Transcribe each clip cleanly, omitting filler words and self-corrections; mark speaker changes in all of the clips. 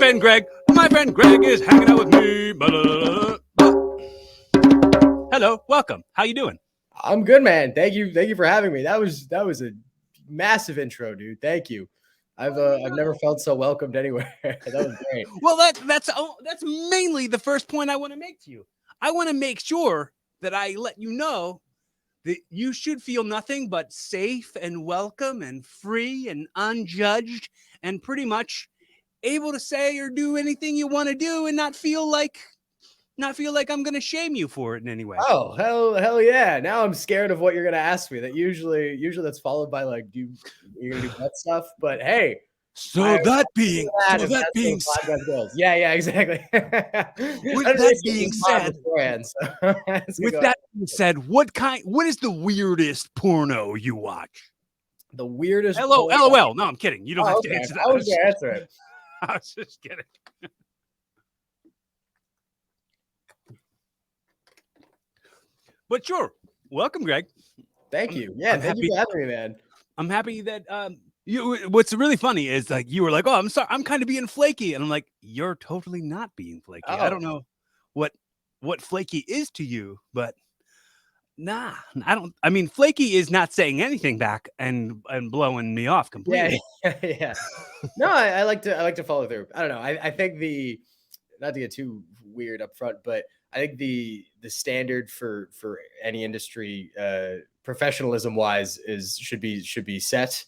Speaker 1: friend Greg. My friend Greg is hanging out with me. Hello, welcome. How you doing?
Speaker 2: I'm good, man. Thank you for having me. That was a massive intro, dude. Thank you. I've never felt so welcomed anywhere. That was great.
Speaker 1: Well, that's mainly the first point I want to make to you. I want to make sure that I let you know that you should feel nothing but safe and welcome and free and unjudged and pretty much able to say or do anything you want to do and not feel like I'm going to shame you for it in any way.
Speaker 2: Oh, hell yeah. Now I'm scared of what you're going to ask me. That usually that's followed by like, you're going to do that stuff. But hey,
Speaker 1: that being
Speaker 2: said, yeah, exactly.
Speaker 1: With that being said, what is the weirdest porno you watch?
Speaker 2: The weirdest.
Speaker 1: LOL. No, I'm kidding. You don't have to answer that.
Speaker 2: I was going to answer it.
Speaker 1: I was just kidding. But sure. Welcome, Greg.
Speaker 2: Thank you. Yeah, thank you for having me, man.
Speaker 1: I'm happy that what's really funny is like you were like, "Oh, I'm sorry, I'm kind of being flaky." And I'm like, "You're totally not being flaky." Oh. I don't know what flaky is to you, but nah, I don't. I mean, flaky is not saying anything back and blowing me off completely.
Speaker 2: Yeah. No, I like to follow through. I don't know. I think not to get too weird up front, but I think the standard for any industry, professionalism wise, should be set.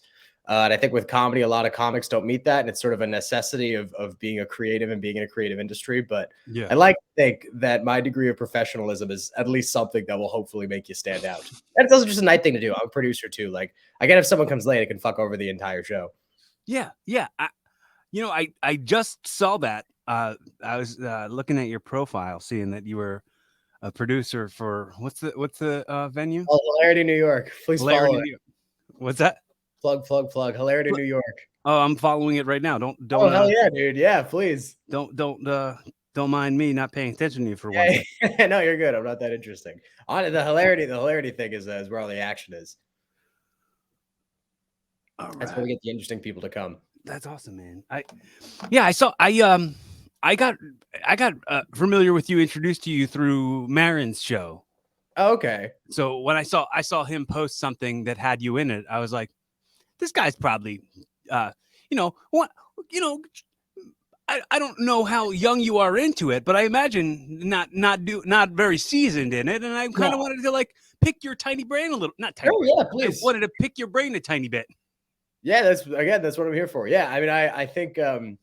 Speaker 2: And I think with comedy, a lot of comics don't meet that, and it's sort of a necessity of being a creative and being in a creative industry. But yeah, I like to think that my degree of professionalism is at least something that will hopefully make you stand out. And it's also just a nice thing to do. I'm a producer too. Like, I get if someone comes late, it can fuck over the entire show.
Speaker 1: Yeah. I just saw that. I was looking at your profile, seeing that you were a producer for what's the venue?
Speaker 2: Oh, Hilarity, New York. Please follow it.
Speaker 1: What's that?
Speaker 2: Plug. Hilarity, New York.
Speaker 1: Oh, I'm following it right now. Don't.
Speaker 2: Oh, hell yeah, dude. Yeah, please.
Speaker 1: Don't mind me not paying attention to you for once.
Speaker 2: No, you're good. I'm not that interesting. On the hilarity thing is where all the action is. All right. That's where we get the interesting people to come.
Speaker 1: That's awesome, man. I got familiar with you, introduced to you through Marin's show.
Speaker 2: Oh, okay.
Speaker 1: So when I saw him post something that had you in it, I was like, this guy's probably, I don't know how young you are into it, but I imagine not very seasoned in it, and I kind of wanted to like pick your tiny brain a little, not tiny.
Speaker 2: Oh yeah, please.
Speaker 1: I wanted to pick your brain a tiny bit.
Speaker 2: Yeah, that's what I'm here for. Yeah, I mean, I think, I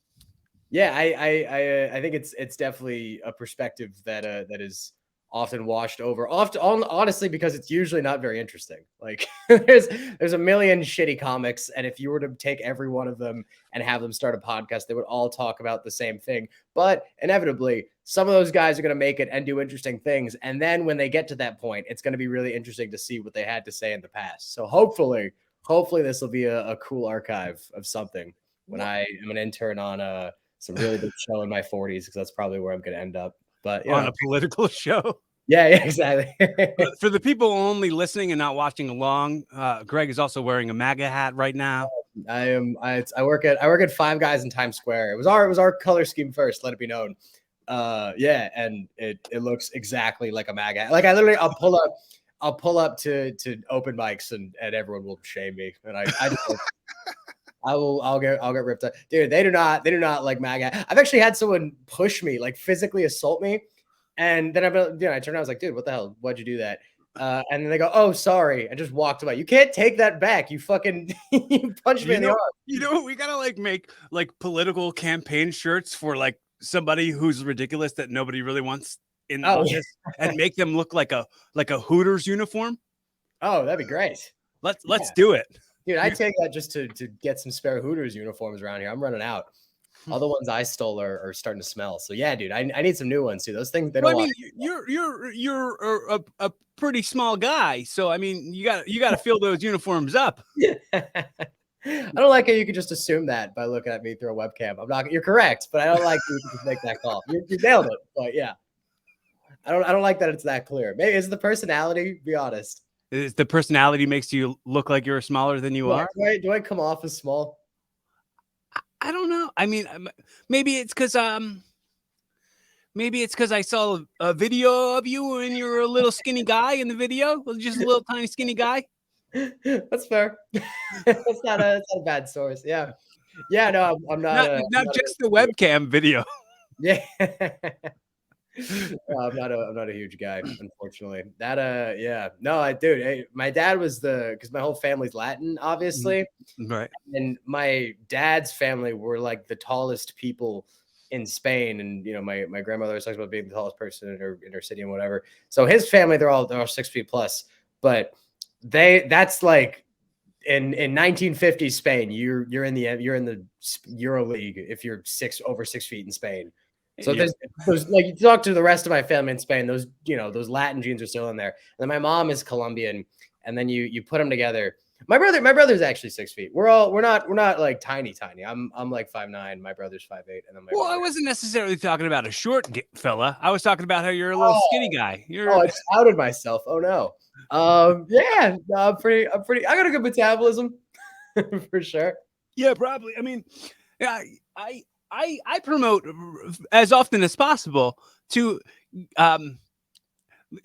Speaker 2: think it's definitely a perspective that is often washed over, honestly, because it's usually not very interesting. Like there's a million shitty comics, and if you were to take every one of them and have them start a podcast, they would all talk about the same thing. But inevitably, some of those guys are going to make it and do interesting things, and then when they get to that point, it's going to be really interesting to see what they had to say in the past. So hopefully this will be a cool archive of something when I am an intern on some really big show in my 40s, because that's probably where I'm going to end up. But
Speaker 1: on a political show.
Speaker 2: Yeah, exactly.
Speaker 1: But for the people only listening and not watching along, Greg is also wearing a MAGA hat right now.
Speaker 2: I work at Five Guys in Times Square. It was our color scheme first, let it be known. And it looks exactly like a MAGA hat. Like I'll pull up to open mics and everyone will shame me. And I'll get ripped up. Dude, they do not like MAGA. I've actually had someone push me, like physically assault me. And then I turned around, I was like, dude, what the hell? Why'd you do that? And then they go, oh, sorry. I just walked away. You can't take that back. You fucking you punched me in the arm.
Speaker 1: You know, we gotta like make like political campaign shirts for like somebody who's ridiculous that nobody really wants in the office and make them look like a Hooters uniform.
Speaker 2: Oh, that'd be great.
Speaker 1: Let's do it.
Speaker 2: Dude, I take that just to get some spare Hooters uniforms around here. I'm running out. All the ones I stole are starting to smell. So yeah, dude, I need some new ones too. Those things they don't.
Speaker 1: Well, I mean, you're a pretty small guy, so I mean, you got to fill those uniforms up.
Speaker 2: I don't like how you could just assume that by looking at me through a webcam. You're correct, but I don't like you can just make that call. You nailed it. But yeah, I don't like that it's that clear. Maybe is the personality? Be honest.
Speaker 1: Is the personality makes you look like you're smaller than you are?
Speaker 2: Do I come off as small?
Speaker 1: I don't know. I mean, maybe it's because I saw a video of you and you're a little skinny guy in the video, just a little tiny skinny guy.
Speaker 2: That's fair. That's not a bad source. Yeah. Yeah, no, I'm not
Speaker 1: Not
Speaker 2: a I'm
Speaker 1: not
Speaker 2: not
Speaker 1: just the
Speaker 2: a
Speaker 1: webcam video.
Speaker 2: yeah. No, I'm not a huge guy, unfortunately. That yeah. No, dude, my dad was because my whole family's Latin,
Speaker 1: Mhm.
Speaker 2: obviously.
Speaker 1: Right.
Speaker 2: And my dad's family were like the tallest people in Spain. And my grandmother always talks about being the tallest person in her city and whatever. So his family, they're all 6 feet plus. But that's like in 1950s Spain, you're in the Euro League if you're over 6 feet in Spain. So
Speaker 1: Yeah.
Speaker 2: there's those, like, you talk to the rest of my family in Spain, those Latin genes are still in there. And then my mom is Colombian, and then you put them together. My brother's actually 6 feet. We're not like tiny. I'm like 5'9". My brother's 5'8", and then my
Speaker 1: Well, I
Speaker 2: brother.
Speaker 1: wasn't necessarily talking about a short fella. I was talking about how you're a little skinny
Speaker 2: Oh,
Speaker 1: guy.
Speaker 2: oh, I just outed myself. Oh no. Yeah, no, I'm pretty. I got a good metabolism for sure.
Speaker 1: Yeah, probably. I mean, yeah, I promote as often as possible to um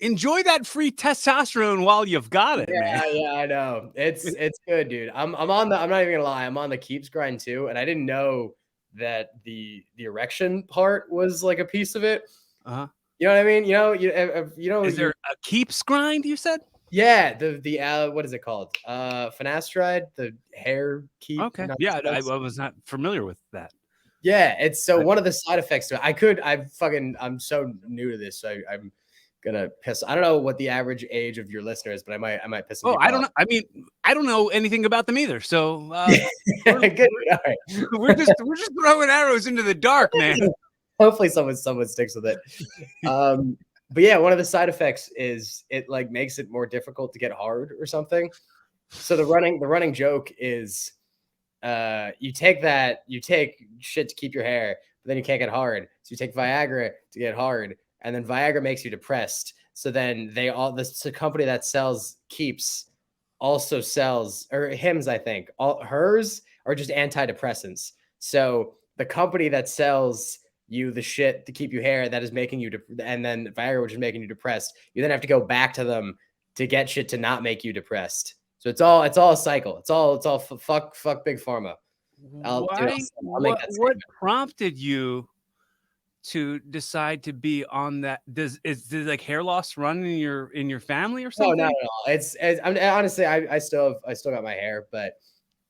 Speaker 1: enjoy that free testosterone while you've got it, man.
Speaker 2: Yeah, yeah, I know. It's good, dude. I'm not even gonna lie. I'm on the keeps grind too, and I didn't know that the erection part was like a piece of it.
Speaker 1: Uh-huh.
Speaker 2: You know what I mean?
Speaker 1: Is there a keeps grind, you said?
Speaker 2: Yeah, the what is it called? Finasteride, the hair keep
Speaker 1: Okay. Yeah, I
Speaker 2: nonsense.
Speaker 1: was not familiar with that.
Speaker 2: Yeah, it's so
Speaker 1: I-
Speaker 2: one of the side effects to it. I'm so new to this, so I'm gonna piss. I don't know what the average age of your listener is, but I might piss some
Speaker 1: Oh,
Speaker 2: people
Speaker 1: I don't
Speaker 2: off.
Speaker 1: know. I mean, I don't know anything about them either. So we're,
Speaker 2: Good. All right.
Speaker 1: we're just throwing arrows into the dark, man.
Speaker 2: Hopefully someone sticks with it. But yeah, one of the side effects is it like makes it more difficult to get hard or something. So the running joke is you take shit to keep your hair, but then you can't get hard. So you take Viagra to get hard, and then Viagra makes you depressed. So then the company that sells Keeps also sells, or Hims, I think. All hers are just antidepressants. So the company that sells you the shit to keep you hair that is making you and then Viagra, which is making you depressed, you then have to go back to them to get shit to not make you depressed. So it's all a cycle. It's all fuck big pharma. I'll make that
Speaker 1: What
Speaker 2: statement.
Speaker 1: prompted you to decide to be on that? Does like hair loss run in your family or
Speaker 2: No, not
Speaker 1: something?
Speaker 2: at all. Honestly, I still got my hair, but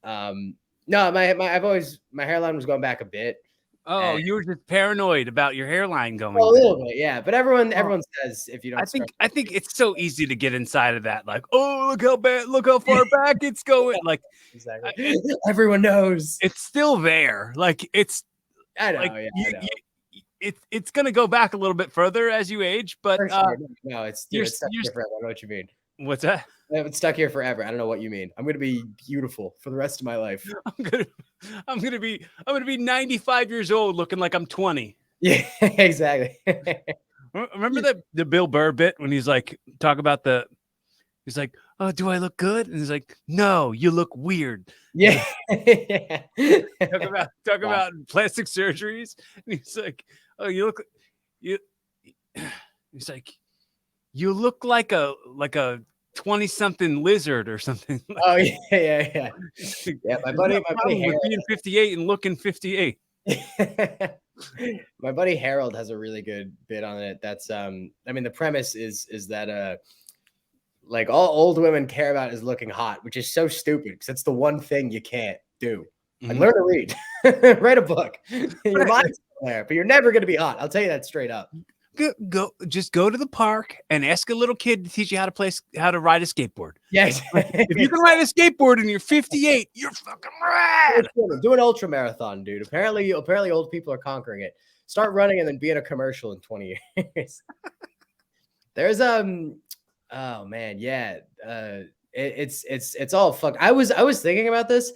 Speaker 2: no, my hairline was going back a bit,
Speaker 1: Oh,
Speaker 2: and
Speaker 1: you were just paranoid about your hairline
Speaker 2: well,
Speaker 1: going
Speaker 2: a
Speaker 1: back.
Speaker 2: little bit, yeah. But everyone
Speaker 1: Oh,
Speaker 2: everyone says if you don't stretch
Speaker 1: I think
Speaker 2: your
Speaker 1: it's so easy to get inside of that. Like, oh, look how far back it's going. Like,
Speaker 2: exactly.
Speaker 1: and
Speaker 2: Everyone knows.
Speaker 1: it's still there. Like, it's
Speaker 2: I
Speaker 1: like
Speaker 2: know, yeah, I know.
Speaker 1: it's gonna go back a little bit further as you age, but
Speaker 2: For sure. No,
Speaker 1: you're
Speaker 2: it's stuck
Speaker 1: you're
Speaker 2: here forever. I know what you mean.
Speaker 1: what's that?
Speaker 2: It's stuck here forever. I don't know what you mean. I'm gonna be beautiful for the rest of my life.
Speaker 1: I'm gonna I'm gonna be 95 years old looking like I'm 20.
Speaker 2: Yeah, exactly.
Speaker 1: Remember the Bill Burr bit when he's like he's like, oh, do I look good? And he's like, no, you look weird.
Speaker 2: Yeah. Yeah.
Speaker 1: Talk
Speaker 2: Wow.
Speaker 1: about plastic surgeries. And he's like, oh, you he's like, you look like a 20-something lizard or something.
Speaker 2: Oh, yeah, yeah, yeah. Yeah, my
Speaker 1: There's no
Speaker 2: buddy my buddy
Speaker 1: problem with being 58 and looking 58.
Speaker 2: Harold my buddy Harold has a really good bit on it. That's I mean, the premise is that like all old women care about is looking hot, which is so stupid because it's the one thing you can't do. Like,
Speaker 1: Mhm.
Speaker 2: learn to read, write a book. Your mind's there, but you're never gonna be hot. I'll tell you that straight up.
Speaker 1: Just go to the park and ask a little kid to teach you how to ride a skateboard.
Speaker 2: Yeah,
Speaker 1: If you can ride a skateboard and you're 58, you're fucking rad.
Speaker 2: do an ultra marathon, dude. Apparently old people are conquering it. Start running and then be in a commercial in 20 years. There's oh man, yeah. It's all fucked. I was thinking about this.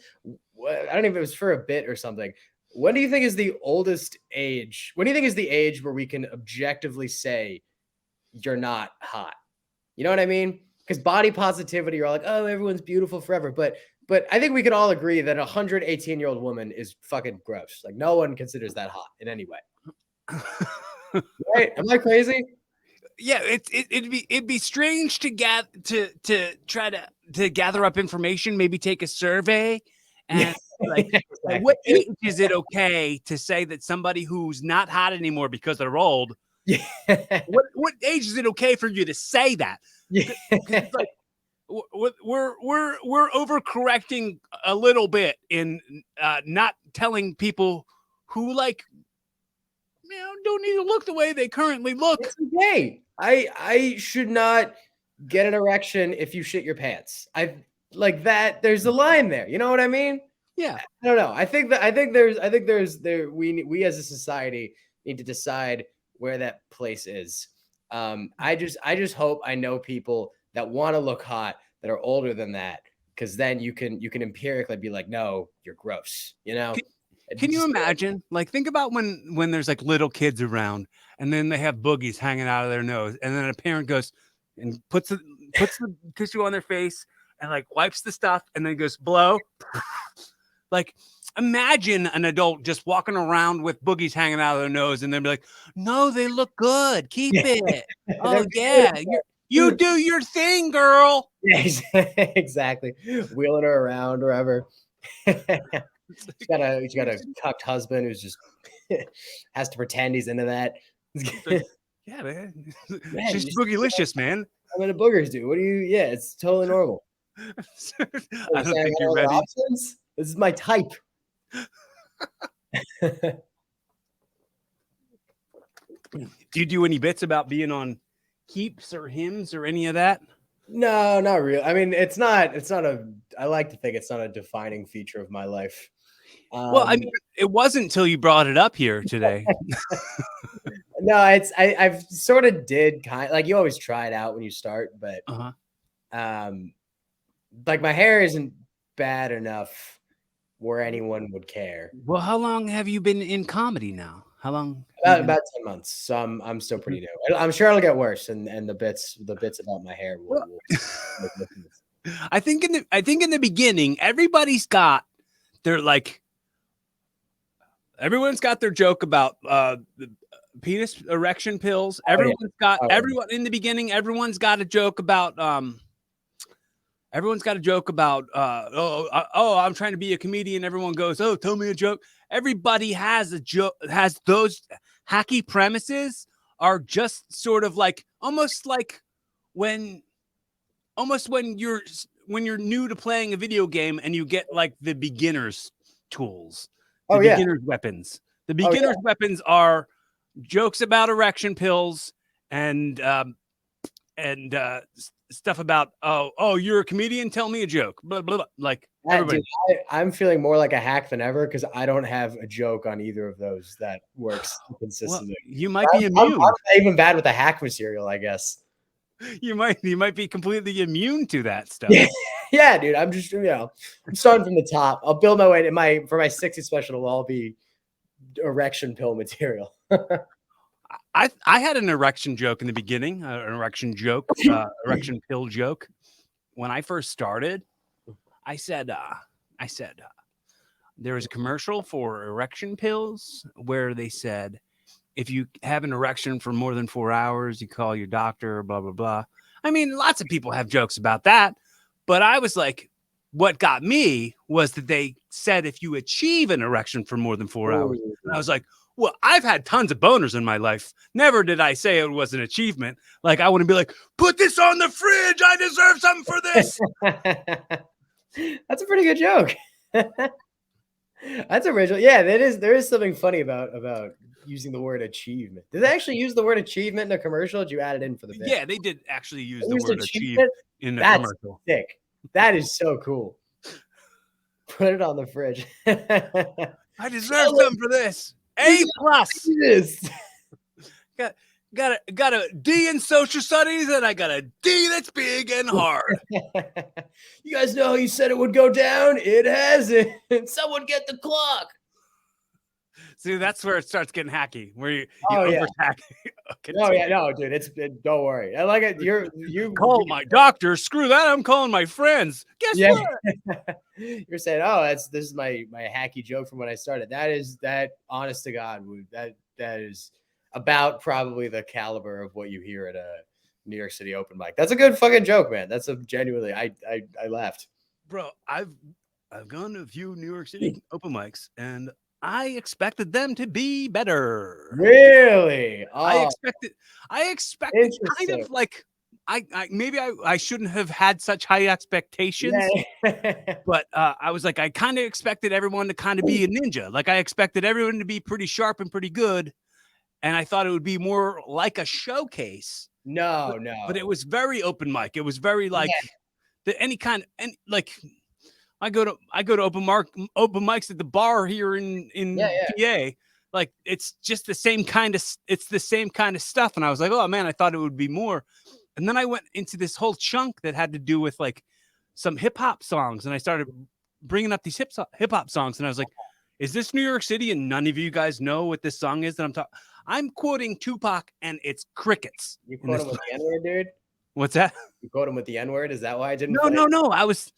Speaker 2: I don't know if it was for a bit or something. When do you think is the oldest age? When do you think is the age where we can objectively say you're not hot? You know what I mean? Because body positivity, you're like, oh, everyone's beautiful forever. But But I think we can all agree that a 118-year-old woman is fucking gross. Like no one considers that hot in any way. Right? Am I crazy?
Speaker 1: Yeah, it'd be strange to try to gather up information, maybe take a survey,
Speaker 2: Yeah,
Speaker 1: and like
Speaker 2: exactly.
Speaker 1: what age is it okay to say that somebody who's not hot anymore because they're old?
Speaker 2: Yeah.
Speaker 1: What age is it okay for you to say that?
Speaker 2: Yeah.
Speaker 1: It's like we're overcorrecting a little bit in not telling people who like don't need to look the way they currently look.
Speaker 2: It's okay. I should not get an erection if you shit your pants. I like that. There's a line there. You know what I mean?
Speaker 1: Yeah.
Speaker 2: I don't know. I think we as a society need to decide where that place is. I just hope I know people that want to look hot that are older than that, because then you can empirically be like, no, you're gross. You know?
Speaker 1: Can you imagine? Like, think about when there's like little kids around, and then they have boogies hanging out of their nose, and then a parent goes and puts the tissue on their face and like wipes the stuff, and then goes blow. Like, imagine an adult just walking around with boogies hanging out of their nose, and then be like, "No, they look good. Keep it. Oh yeah, you do your thing, girl."
Speaker 2: Yeah, exactly. Wheeling her around wherever. She's got a cucked husband who's just has to pretend he's into that.
Speaker 1: Yeah, man.
Speaker 2: Man,
Speaker 1: She's boogylicious, man.
Speaker 2: I'm into boogers, dude. What do you? Yeah, it's totally normal.
Speaker 1: I don't think you're ready.
Speaker 2: Options? This is my type.
Speaker 1: Do you do any bits about being on Keeps or Hymns or any of that?
Speaker 2: No, not really. I mean, it's not I like to think it's not a defining feature of my life.
Speaker 1: Well, I mean, it wasn't until you brought it up here today.
Speaker 2: No, I've sort of did like you always try it out when you start, but like my hair isn't bad enough where anyone would care.
Speaker 1: Well, how long have you been in comedy now? How long?
Speaker 2: About 10 months. So I'm still pretty new. I'm sure it'll get worse, and the bits about my hair will
Speaker 1: I think in the beginning, everybody's got their like everyone's got their joke about the penis erection pills. Everyone in the beginning, everyone's got a joke about everyone's got a joke about I'm trying to be a comedian. Everyone goes, "Oh, tell me a joke." Everybody has a joke, has those hacky premises are just sort of like almost like when you're new to playing a video game and you get like the beginner's tools, beginner's weapons. The beginner's weapons are jokes about erection pills and stuff about you're a comedian, tell me a joke, blah blah blah. Like
Speaker 2: dude, I'm feeling more like a hack than ever because I don't have a joke on either of those that works consistently.
Speaker 1: Well, you might be immune.
Speaker 2: I'm not even bad with the hack material, I guess.
Speaker 1: You might be completely immune to that stuff.
Speaker 2: Yeah, dude. I'm just I'm starting from the top. I'll build my way for my 60 special. It'll all be erection pill material.
Speaker 1: I had an erection joke in the beginning, an erection pill joke. When I first started, I said there was a commercial for erection pills where they said, if you have an erection for more than 4 hours, you call your doctor, blah, blah, blah. I mean, lots of people have jokes about that, but I was like, what got me was that they said, if you achieve an erection for more than 4 hours, and I was like, well, I've had tons of boners in my life. Never did I say it was an achievement. Like, I want to be like, put this on the fridge. I deserve something for this.
Speaker 2: That's a pretty good joke. That's original. Yeah, there is something funny about using the word achievement. Did they actually use the word achievement in a commercial? Or did you add it in for the bit?
Speaker 1: Yeah, they did actually use the word achievement in the commercial.
Speaker 2: Sick. That is so cool. Put it on the fridge.
Speaker 1: I deserve something for this. A+. Got a D in social studies, and I got a D that's big and hard.
Speaker 2: You guys know how you said it would go down? It hasn't. Someone get the clock.
Speaker 1: See, that's where it starts getting hacky, where you
Speaker 2: Oh yeah.
Speaker 1: overtack.
Speaker 2: No, yeah, no, dude. Don't worry. I like it.
Speaker 1: Call my doctor. Screw that. I'm calling my friends. Guess
Speaker 2: Yeah.
Speaker 1: what?
Speaker 2: You're saying, oh, this is my hacky joke from when I started. That honest to God, that is about probably the caliber of what you hear at a New York City open mic. That's a good fucking joke, man. That's a genuinely I laughed.
Speaker 1: Bro, I've gone to a few New York City open mics, and I expected them to be better.
Speaker 2: Really?
Speaker 1: I
Speaker 2: Oh,
Speaker 1: expected kind
Speaker 2: interesting.
Speaker 1: of like maybe I shouldn't have had such high expectations.
Speaker 2: Yeah.
Speaker 1: But I was like, I kind of expected everyone to kind of be a ninja. Like I expected everyone to be pretty sharp and pretty good. And I thought it would be more like a showcase.
Speaker 2: No,
Speaker 1: But it
Speaker 2: no.
Speaker 1: was very open mic. It was very like
Speaker 2: Yeah,
Speaker 1: any kind and like I go to open mics at the bar here
Speaker 2: yeah,
Speaker 1: in
Speaker 2: yeah.
Speaker 1: PA. Like it's just the same kind of stuff. And I was like, oh man, I thought it would be more. And then I went into this whole chunk that had to do with like some hip hop songs, and I started bringing up these hip hop songs, and I was like, "Is this New York City?" And none of you guys know what this song is that I'm talking. I'm quoting Tupac, and it's crickets.
Speaker 2: You
Speaker 1: In
Speaker 2: quote
Speaker 1: this,
Speaker 2: him with the N-word, dude?
Speaker 1: what's that?
Speaker 2: You quote him with the N-word? Is that why I didn't
Speaker 1: No,
Speaker 2: play?
Speaker 1: no, no. I was.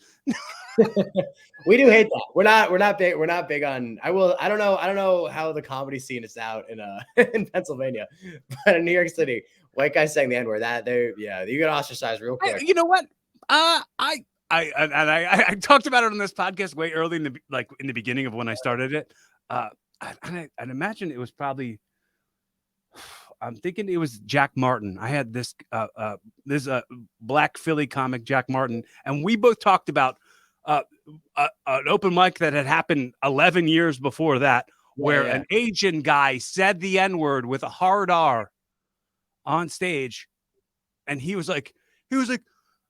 Speaker 2: We do hate that. We're not big on I don't know how the comedy scene is out in in Pennsylvania, but in New York City, white guys saying the N-word, that they yeah, you get ostracized real quick.
Speaker 1: You know what? I talked about it on this podcast way early in the beginning of when I started it. I'd imagine it was probably. I'm thinking it was Jack Martin. I had this black Philly comic, Jack Martin, and we both talked about an open mic that had happened 11 years before that, where
Speaker 2: Yeah.
Speaker 1: an Asian guy said the N-word with a hard R on stage, and he was like,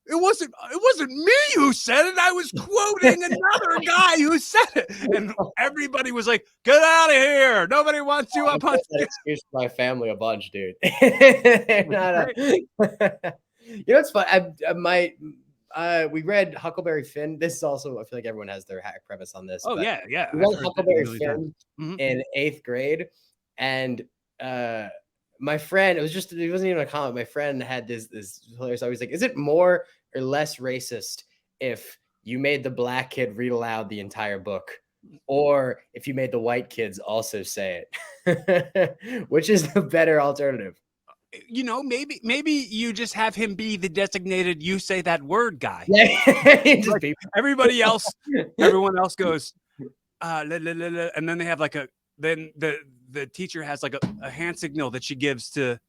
Speaker 1: it wasn't me who said it. I was quoting another guy who said it. And everybody was like, get out of here. Nobody wants you up on
Speaker 2: That excuse for my family a bunch, dude. You know what's fun? I might we read Huckleberry Finn. This is also I feel like everyone has their hack premise on this.
Speaker 1: Oh,
Speaker 2: But
Speaker 1: yeah.
Speaker 2: we
Speaker 1: I've
Speaker 2: read
Speaker 1: heard that a
Speaker 2: Huckleberry
Speaker 1: million times.
Speaker 2: Finn in 8th grade, and my friend, it wasn't even a comment. My friend had this hilarious. I was like, is it more or less racist if you made the black kid read aloud the entire book, or if you made the white kids also say it? Which is the better alternative?
Speaker 1: You know, maybe you just have him be the designated you say that word guy.
Speaker 2: Yeah, just
Speaker 1: Like, everybody else, everyone else goes, and then they have like then the teacher has like a hand signal that she gives to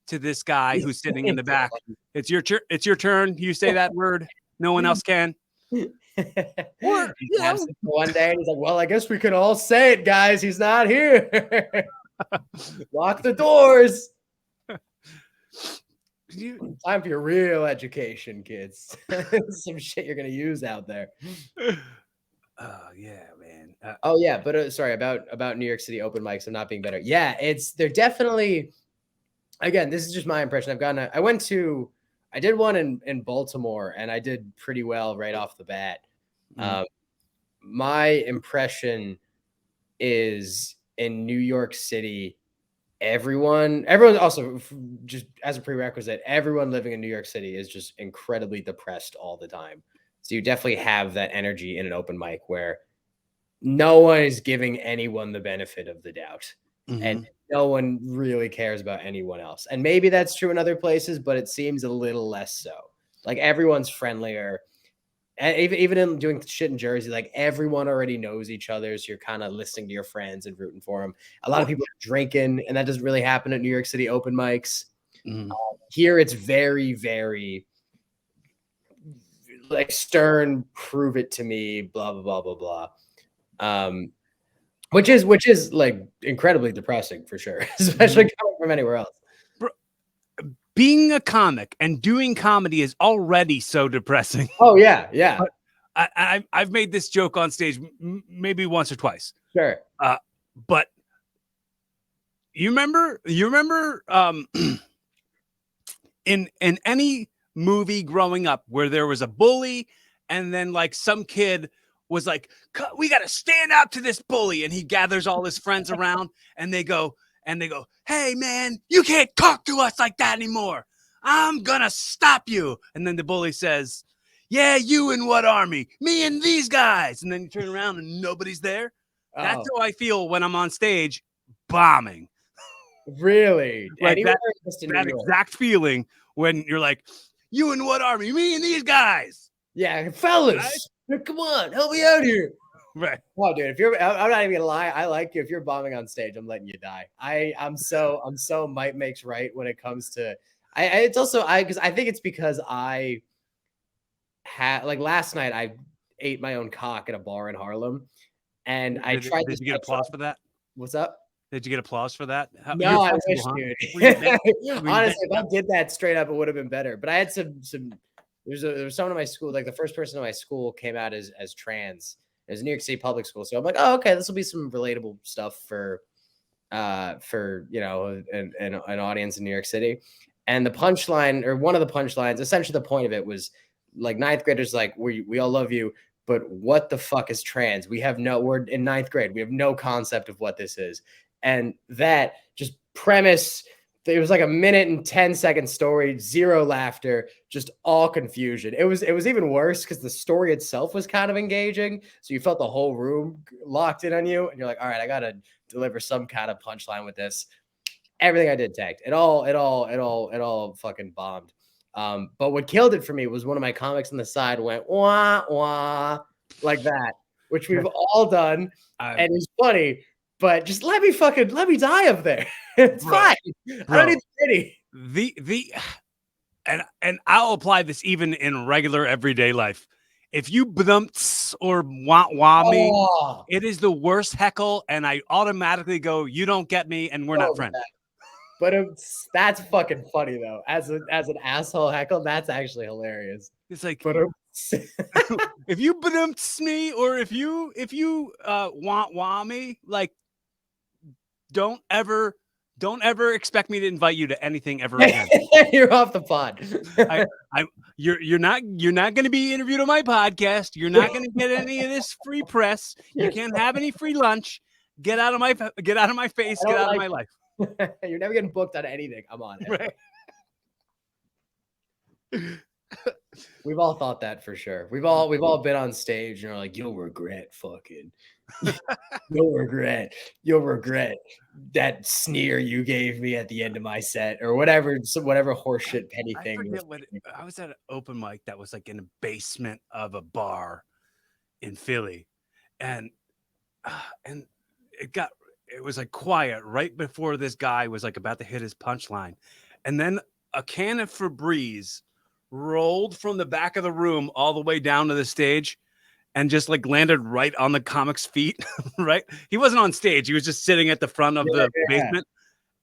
Speaker 1: this guy who's sitting in the back. It's your turn. You say that word. No one else can. Or
Speaker 2: one day, and he's like, "Well, I guess we can all say it, guys. He's not here. Lock the doors. Time for your real education, kids. Some shit you're gonna use out there."
Speaker 1: Oh yeah, man.
Speaker 2: Oh yeah, but sorry about New York City open mics and not being better. Yeah, they're definitely. Again, this is just my impression. I did one in Baltimore, and I did pretty well right off the bat. My impression is in New York City, everyone also, just as a prerequisite, everyone living in New York City is just incredibly depressed all the time. So you definitely have that energy in an open mic where no one is giving anyone the benefit of the doubt. And no one really cares about anyone else. And maybe that's true in other places, but it seems a little less so. Like everyone's friendlier. And even in doing shit in Jersey, like everyone already knows each other. So you're kind of listening to your friends and rooting for them. A lot of people are drinking, and that doesn't really happen at New York City open mics. Here it's very, very like stern, prove it to me, blah, blah, blah, blah, blah. Which is like incredibly depressing for sure, especially coming from anywhere else.
Speaker 1: Being a comic and doing comedy is already so depressing.
Speaker 2: Oh yeah, yeah.
Speaker 1: But I've made this joke on stage maybe once or twice.
Speaker 2: Sure.
Speaker 1: But you remember in any movie growing up where there was a bully and then like some kid was like, we got to stand up to this bully. And he gathers all his friends around and they go, hey, man, you can't talk to us like that anymore. I'm going to stop you. And then the bully says, yeah, you and what army? Me and these guys. And then you turn around and nobody's there. That's how I feel when I'm on stage bombing.
Speaker 2: Really?
Speaker 1: Like
Speaker 2: Anywhere
Speaker 1: that,
Speaker 2: just in
Speaker 1: that
Speaker 2: New York?
Speaker 1: exact feeling when you're like, you and what army? Me and these guys.
Speaker 2: Yeah, fellas, come on, help me out here.
Speaker 1: Right.
Speaker 2: Oh, dude, I'm not even gonna lie. I like you. If you're bombing on stage, I'm letting you die. I'm so might makes right when it comes to. It's also because I think it's because I had like last night I ate my own cock at a bar in Harlem, and I tried.
Speaker 1: Did you get applause for that?
Speaker 2: What's up?
Speaker 1: Did you get applause for that?
Speaker 2: No, I wish, dude. Honestly, if I did that straight up, it would have been better. But I had some. There was someone in my school, like the first person in my school came out as trans. It was a New York City public school, so I'm like, oh, okay, this will be some relatable stuff for you know an audience in New York City. And the punchline, or one of the punchlines, essentially the point of it was like ninth graders like we all love you, but what the fuck is trans? We're in ninth grade. We have no concept of what this is. And that just premise, it was like a 1:10 story, zero laughter, just all confusion. It was even worse because the story itself was kind of engaging. So you felt the whole room locked in on you, and you're like, all right, I gotta deliver some kind of punchline with this. Everything I did tanked. It all fucking bombed. But what killed it for me was one of my comics on the side went wah wah like that, which we've all done, and it's funny. But just let me die up there. It's fine. I don't need the pity.
Speaker 1: And I'll apply this even in regular everyday life. If you bumps or wah me, it is the worst heckle, and I automatically go, you don't get me, and we're not friends.
Speaker 2: But that's fucking funny though. As an asshole heckle, that's actually hilarious.
Speaker 1: It's like, if you bumps me or if you wah me, like, don't ever expect me to invite you to anything ever again.
Speaker 2: You're off the pod.
Speaker 1: You're not going to be interviewed on my podcast. You're not going to get any of this free press. You can't have any free lunch. Get out of my face. Get out of my life.
Speaker 2: You're never getting booked on anything. I'm on it. Right. We've all thought that for sure. We've all been on stage and are like, you'll regret you'll regret that sneer you gave me at the end of my set or whatever horseshit petty thing.
Speaker 1: I was at an open mic that was like in a basement of a bar in Philly, and it was like quiet right before this guy was like about to hit his punchline, and then a can of Febreze rolled from the back of the room all the way down to the stage and just like landed right on the comic's feet. Right. He wasn't on stage. He was just sitting at the front of the basement.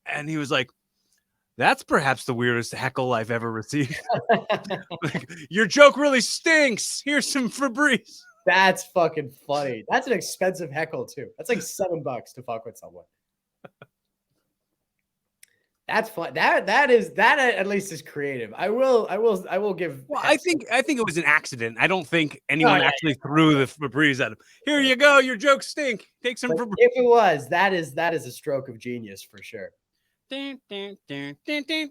Speaker 1: And he was like, that's perhaps the weirdest heckle I've ever received. Like, your joke really stinks. Here's some Febreze.
Speaker 2: That's fucking funny. That's an expensive heckle too. That's like $7 to fuck with someone. That's fun. That at least is creative. I will give.
Speaker 1: Well, I think it was an accident. I don't think anyone actually threw the Febreze at him. Here you go. Your jokes stink. Take some Febreze.
Speaker 2: If it was, that is a stroke of genius for sure.
Speaker 1: Dun, dun, dun, dun, dun.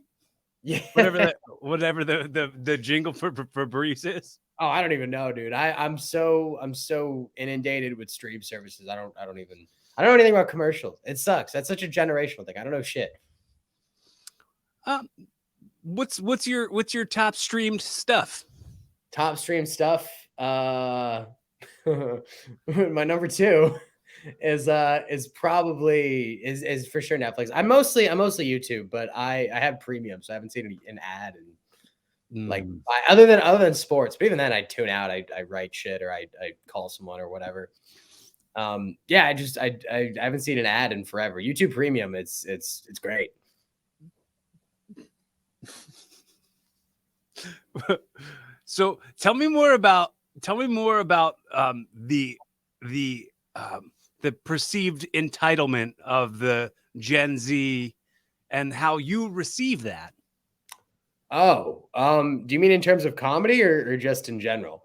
Speaker 2: Yeah.
Speaker 1: Whatever the jingle for Febreze is.
Speaker 2: Oh, I don't even know, dude. I'm so inundated with stream services. I don't know anything about commercials. It sucks. That's such a generational thing. I don't know shit.
Speaker 1: What's your top streamed stuff?
Speaker 2: Top streamed stuff. My number 2 is probably for sure Netflix. I'm mostly YouTube, but I have premium, so I haven't seen an ad and like other than sports. But even then, I tune out. I write shit or I call someone or whatever. Yeah, I haven't seen an ad in forever. YouTube Premium, it's great.
Speaker 1: So tell me more about the perceived entitlement of the Gen Z and how you receive that.
Speaker 2: Oh, do you mean in terms of comedy or just in general?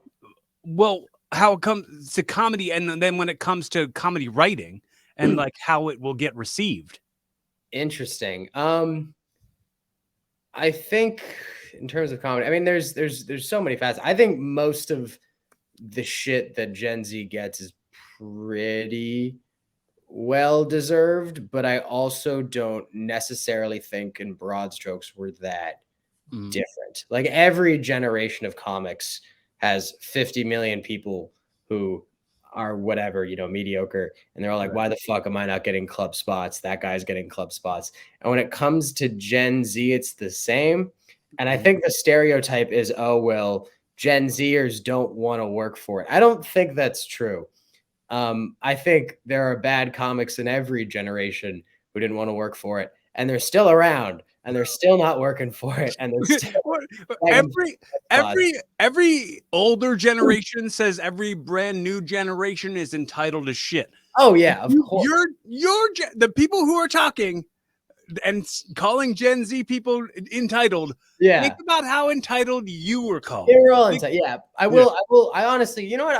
Speaker 1: Well, how it comes to comedy, and then when it comes to comedy writing, and like how it will get received.
Speaker 2: Interesting. I think in terms of comedy, I mean, there's so many facets. I think most of the shit that Gen Z gets is pretty well deserved, but I also don't necessarily think in broad strokes we're that
Speaker 1: Mm.
Speaker 2: different. Like every generation of comics has 50 million people who are whatever, mediocre. And they're all like,
Speaker 1: Right.
Speaker 2: why the fuck am I not getting club spots? That guy's getting club spots. And when it comes to Gen Z, it's the same. And I
Speaker 1: Mhm.
Speaker 2: think the stereotype is, oh, well, Gen Zers don't want to work for it. I don't think that's true. I think there are bad comics in every generation who didn't want to work for it. And they're still around and they're still not working for it. And they're still
Speaker 1: What-
Speaker 2: begging for
Speaker 1: every
Speaker 2: spots.
Speaker 1: every older generation says every brand new generation is entitled to shit.
Speaker 2: Oh, yeah, of course.
Speaker 1: The people who are talking and calling Gen Z people entitled. Think
Speaker 2: Yeah.
Speaker 1: about how entitled you were called.
Speaker 2: They were all
Speaker 1: Think-
Speaker 2: inside. Yeah. I
Speaker 1: yeah.
Speaker 2: will. I honestly, you know what?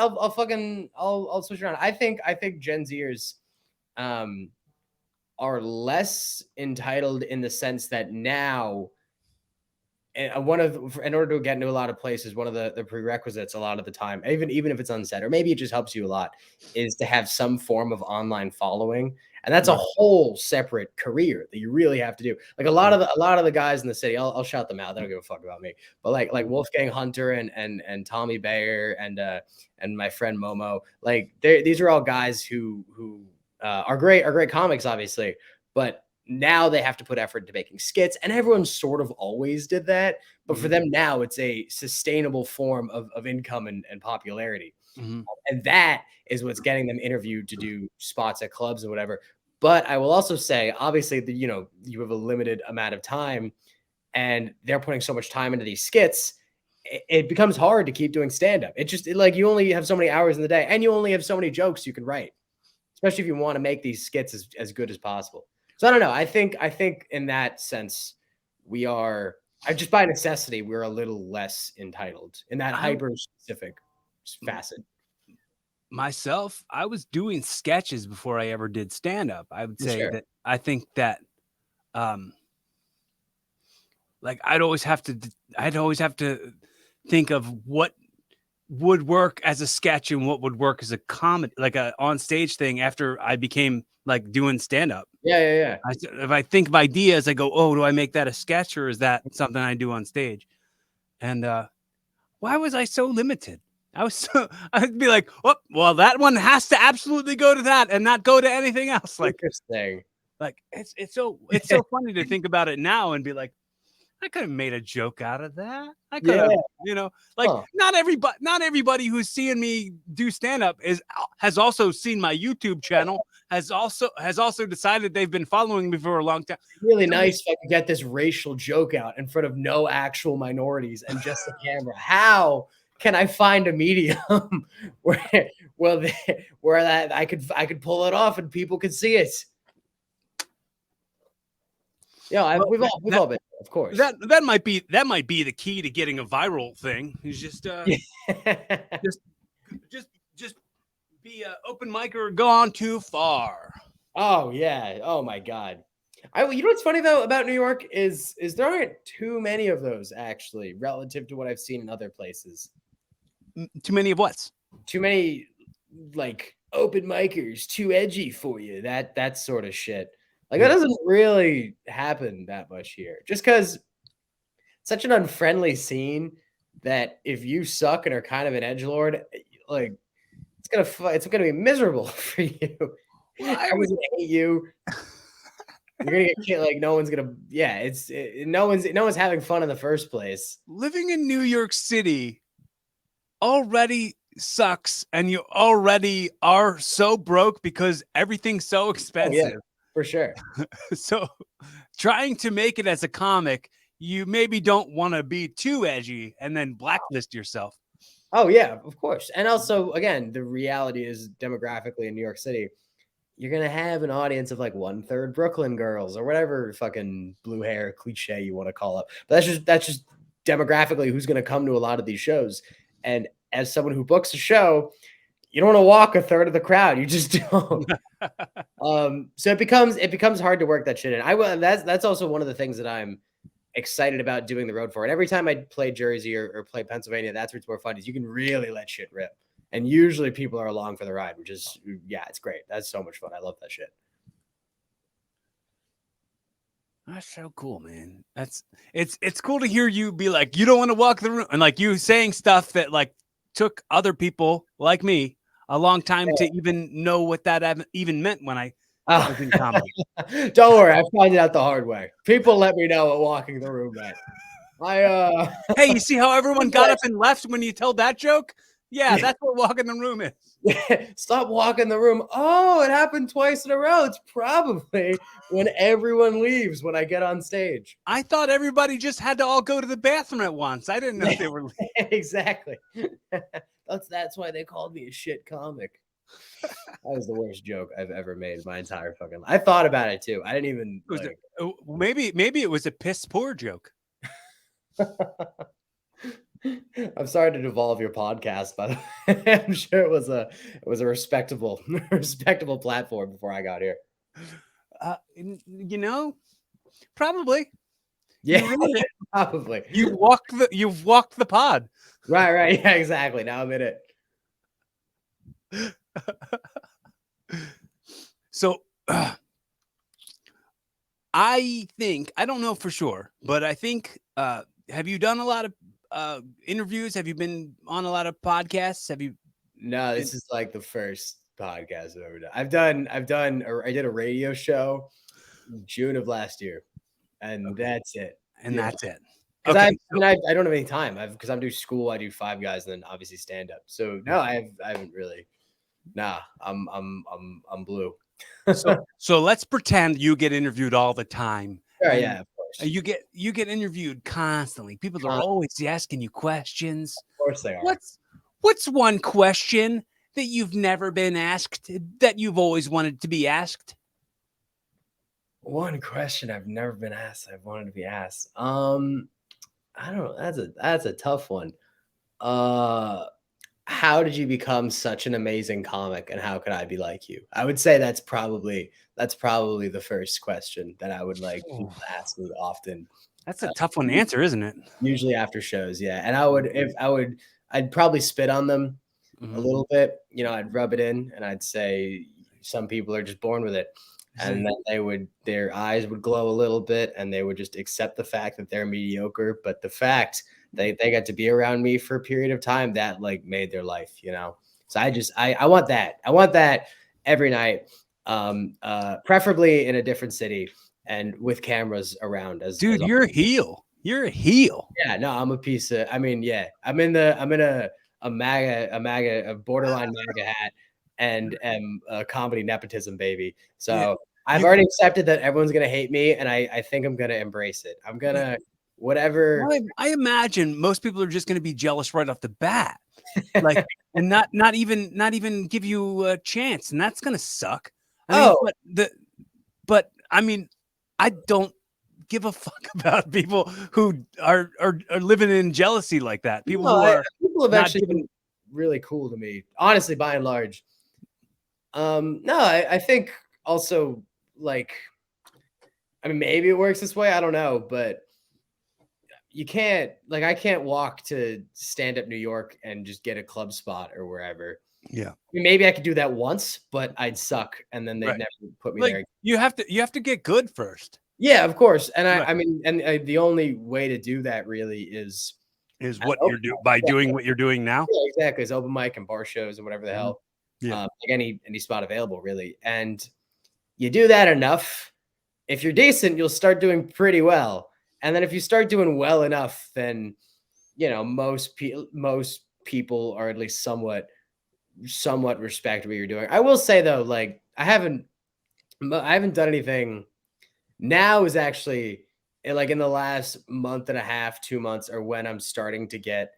Speaker 2: I'll switch around. I think Gen Zers um are less entitled in the sense that now in order to get into a lot of places, one of the prerequisites a lot of the time, even if it's unsaid, or maybe it just helps you a lot, is to have some form of online following. And that's a
Speaker 1: Right.
Speaker 2: whole separate career that you really have to do. Like a lot of the guys in the city, I'll shout them out. They don't give a fuck about me. But like Wolfgang Hunter and Tommy Bayer and my friend Momo, like these are all guys who are great comics, obviously, but now they have to put effort into making skits, and everyone sort of always did that. But for
Speaker 1: Mhm.
Speaker 2: them now, it's a sustainable form of income and popularity.
Speaker 1: Mhm.
Speaker 2: And that is what's getting them interviewed to do spots at clubs and whatever. But I will also say, obviously, you have a limited amount of time, and they're putting so much time into these skits. It becomes hard to keep doing stand up. Like you only have so many hours in the day, and you only have so many jokes you can write, especially if you want to make these skits as good as possible. So I don't know. I think in that sense, we are just by necessity, we're a little less entitled in that
Speaker 1: I
Speaker 2: hyper specific facet.
Speaker 1: myself, I was doing sketches before I ever did stand up. I would say
Speaker 2: Sure.
Speaker 1: that I think that um like I'd always have to think of what would work as a sketch and what would work as a comedy, like a on stage thing after I became like doing stand up.
Speaker 2: Yeah, yeah, yeah.
Speaker 1: If I think of ideas, I go, "Oh, do I make that a sketch or is that something I do on stage?" And why was I so limited? I'd be like, "Oh, well, that one has to absolutely go to that and not go to anything else."
Speaker 2: Interesting.
Speaker 1: Like it's so funny to think about it now and be like, I could have made a joke out of that. I could
Speaker 2: Yeah.
Speaker 1: have, like
Speaker 2: Huh.
Speaker 1: not everybody who's seeing me do stand up has also seen my YouTube channel, has also decided they've been following me for a long time.
Speaker 2: Really
Speaker 1: Somebody-
Speaker 2: nice if I could get this racial joke out in front of no actual minorities and just the camera. How can I find a medium where where that I could pull it off and people could see it? Yeah,
Speaker 1: well,
Speaker 2: we've all been there, of course.
Speaker 1: that might be the key to getting a viral thing. Is
Speaker 2: Yeah.
Speaker 1: just just be a open mic or go on too far.
Speaker 2: Oh yeah. Oh my God. You know what's funny though about New York is there aren't too many of those actually relative to what I've seen in other places.
Speaker 1: Too many of what's.
Speaker 2: Too many like open micers, too edgy for you. That sort of shit. Like that
Speaker 1: Yeah.
Speaker 2: doesn't really happen that much here. Just because such an unfriendly scene that if you suck and are kind of an edgelord, like it's gonna be miserable for you.
Speaker 1: Well, I
Speaker 2: Everyone's
Speaker 1: always
Speaker 2: gonna hate you. You're gonna get killed. Like no one's gonna. Yeah, no one's having fun in the first place.
Speaker 1: living in New York City already sucks, and you already are so broke because everything's so
Speaker 2: Oh yeah,
Speaker 1: expensive.
Speaker 2: for sure.
Speaker 1: So trying to make it as a comic, you maybe don't want to be too edgy and then blacklist yourself.
Speaker 2: Oh yeah, of course. And also, again, the reality is demographically in New York City, you're gonna have an audience of like 1/3 Brooklyn girls or whatever fucking blue hair cliche you want to call it. But that's just demographically who's gonna come to a lot of these shows. And as someone who books a show, you don't want to walk a third of the crowd. You just don't. So it becomes hard to work that shit in. That's also one of the things that I'm excited about doing the road for. And every time I play Jersey or play Pennsylvania, that's where it's more fun, is you can really let shit rip. And usually people are along for the ride, which is, yeah, it's great. That's so much fun. I love that shit.
Speaker 1: That's so cool, man. It's cool to hear you be like, you don't want to walk the room, and like you saying stuff that like took other people like me a long time to even know what that even meant when I was in comedy.
Speaker 2: Don't worry, I found it out the hard way. People let me know what walking the room meant.
Speaker 1: Hey, you see how everyone got up and left when you told that joke? Yeah, that's what walking the room is.
Speaker 2: Stop walking the room. Oh, it happened twice in a row. It's probably when everyone leaves when I get on stage.
Speaker 1: I thought everybody just had to all go to the bathroom at once. I didn't know they were leaving.
Speaker 2: Exactly. That's why they called me a shit comic. That was the worst joke I've ever made in my entire fucking life. I thought about it too. I didn't even
Speaker 1: maybe it was a piss poor joke.
Speaker 2: I'm sorry to devolve your podcast, but I'm sure it was a respectable platform before I got here.
Speaker 1: Probably.
Speaker 2: Yeah, probably.
Speaker 1: You've walked the pod.
Speaker 2: Right. Yeah, exactly. Now I'm in it.
Speaker 1: So I think, I don't know for sure, but I think, have you done a lot of interviews? Have you been on a lot of podcasts?
Speaker 2: No, this is like the first podcast I've ever done. I did a radio show in June of last year, and that's it.
Speaker 1: And that's it.
Speaker 2: Because I don't have any time. Because I'm doing school, I do Five Guys, and then obviously stand up. So no, I haven't really. Nah, I'm blue.
Speaker 1: So let's pretend you get interviewed all the time.
Speaker 2: Sure, yeah, of course.
Speaker 1: You get interviewed constantly. People are always asking you questions.
Speaker 2: Of course they are.
Speaker 1: What's one question that you've never been asked that you've always wanted to be asked?
Speaker 2: One question I've never been asked, I've wanted to be asked. I don't know. That's a tough one. How did you become such an amazing comic, and how could I be like you? I would say that's probably the first question that I would like people to ask me often.
Speaker 1: That's a tough one to answer, isn't it?
Speaker 2: Usually after shows, yeah. And I'd probably spit on them a little bit. I'd rub it in, and I'd say some people are just born with it. And then their eyes would glow a little bit, and they would just accept the fact that they're mediocre. But the fact they got to be around me for a period of time, that like made their life, So I want that. I want that every night, preferably in a different city and with cameras around.
Speaker 1: Dude, you're a heel. You're a heel.
Speaker 2: Yeah, no, I'm a piece of. I mean, yeah, I'm in a borderline MAGA hat. And am a comedy nepotism baby. So I've already accepted that everyone's going to hate me, and I think I'm going to embrace it. I'm going to whatever.
Speaker 1: Well, I imagine most people are just going to be jealous right off the bat, like, and not even give you a chance, and that's going to suck. But I mean, I don't give a fuck about people who are living in jealousy like that. People have
Speaker 2: actually been really cool to me, honestly, by and large. No, I think also, like, I mean, maybe it works this way. I don't know, but you can't, like, I can't walk to stand up New York and just get a club spot or wherever.
Speaker 1: Yeah.
Speaker 2: I mean, maybe I could do that once, but I'd suck, and then they'd never put me there.
Speaker 1: You have to get good first.
Speaker 2: Yeah, of course. And I mean, the only way to do that really is
Speaker 1: what you're doing by doing what you're doing now.
Speaker 2: Yeah, exactly. It's open mic and bar shows and whatever the hell.
Speaker 1: Yeah.
Speaker 2: Like any spot available, really. And you do that enough, if you're decent, you'll start doing pretty well. And then if you start doing well enough, then most people are at least somewhat respect what you're doing. I will say though, like I haven't done anything. Now is actually, like, in the last month and a half, 2 months, are when I'm starting to get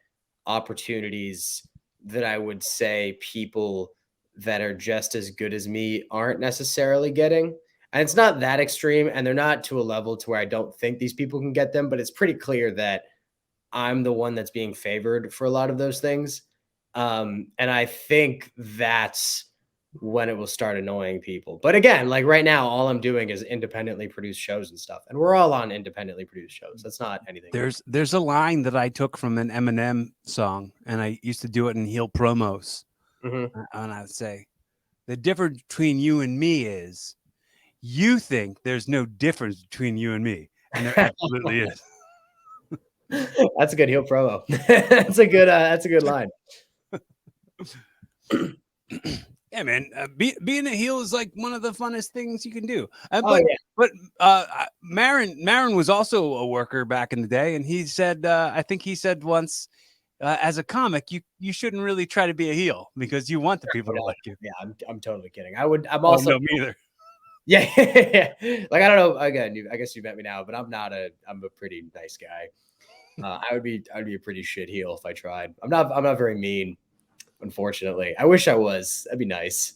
Speaker 2: opportunities that I would say people that are just as good as me aren't necessarily getting. And it's not that extreme, and they're not to a level to where I don't think these people can get them, but it's pretty clear that I'm the one that's being favored for a lot of those things. And I think that's when it will start annoying people. But again, like right now, all I'm doing is independently produced shows and stuff. And we're all on independently produced shows. That's not anything new.
Speaker 1: There's a line that I took from an Eminem song, and I used to do it in heel promos.
Speaker 2: Mm-hmm.
Speaker 1: And I would say, the difference between you and me is you think there's no difference between you and me, and there absolutely is.
Speaker 2: That's a good heel promo. That's a good line.
Speaker 1: Yeah, man. Being a heel is like one of the funnest things you can do.
Speaker 2: Oh yeah.
Speaker 1: But Marin was also a worker back in the day, and he said, I think he said once, as a comic, you shouldn't really try to be a heel because you want the people to like you.
Speaker 2: Yeah, I'm totally kidding. I'm
Speaker 1: Oh,
Speaker 2: also
Speaker 1: no, me either.
Speaker 2: yeah. Like I don't know. Again, I guess you met me now, but I'm a pretty nice guy. I'd be a pretty shit heel if I tried. I'm not very mean, unfortunately. I wish I was. That'd be nice.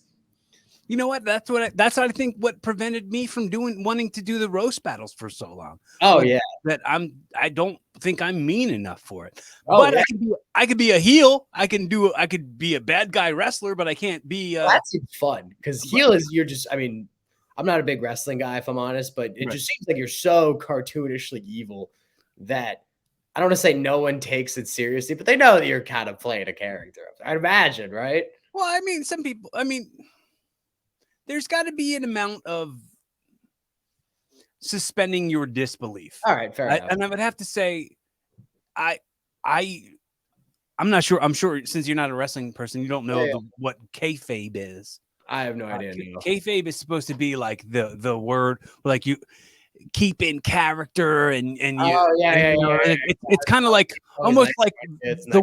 Speaker 1: You know what? That's what I think what prevented me from wanting to do the roast battles for so long.
Speaker 2: Oh yeah.
Speaker 1: That I don't think I'm mean enough for it.
Speaker 2: Oh,
Speaker 1: but
Speaker 2: yeah.
Speaker 1: I could be a heel. I could be a bad guy wrestler, but I can't be
Speaker 2: That seems fun because heel is you're just, I mean, I'm not a big wrestling guy if I'm honest, but it just seems like you're so cartoonishly evil that I don't want to say no one takes it seriously, but they know that you're kind of playing a character. I'd imagine, right?
Speaker 1: Well, I mean, some people, there's got to be an amount of suspending your disbelief.
Speaker 2: All right, fair enough.
Speaker 1: And I would have to say, I'm not sure. I'm sure since you're not a wrestling person, you don't know what kayfabe is.
Speaker 2: I have no idea.
Speaker 1: Kayfabe is supposed to be like the word, like you keep in character and you.
Speaker 2: Oh yeah.
Speaker 1: It's kind of like almost like the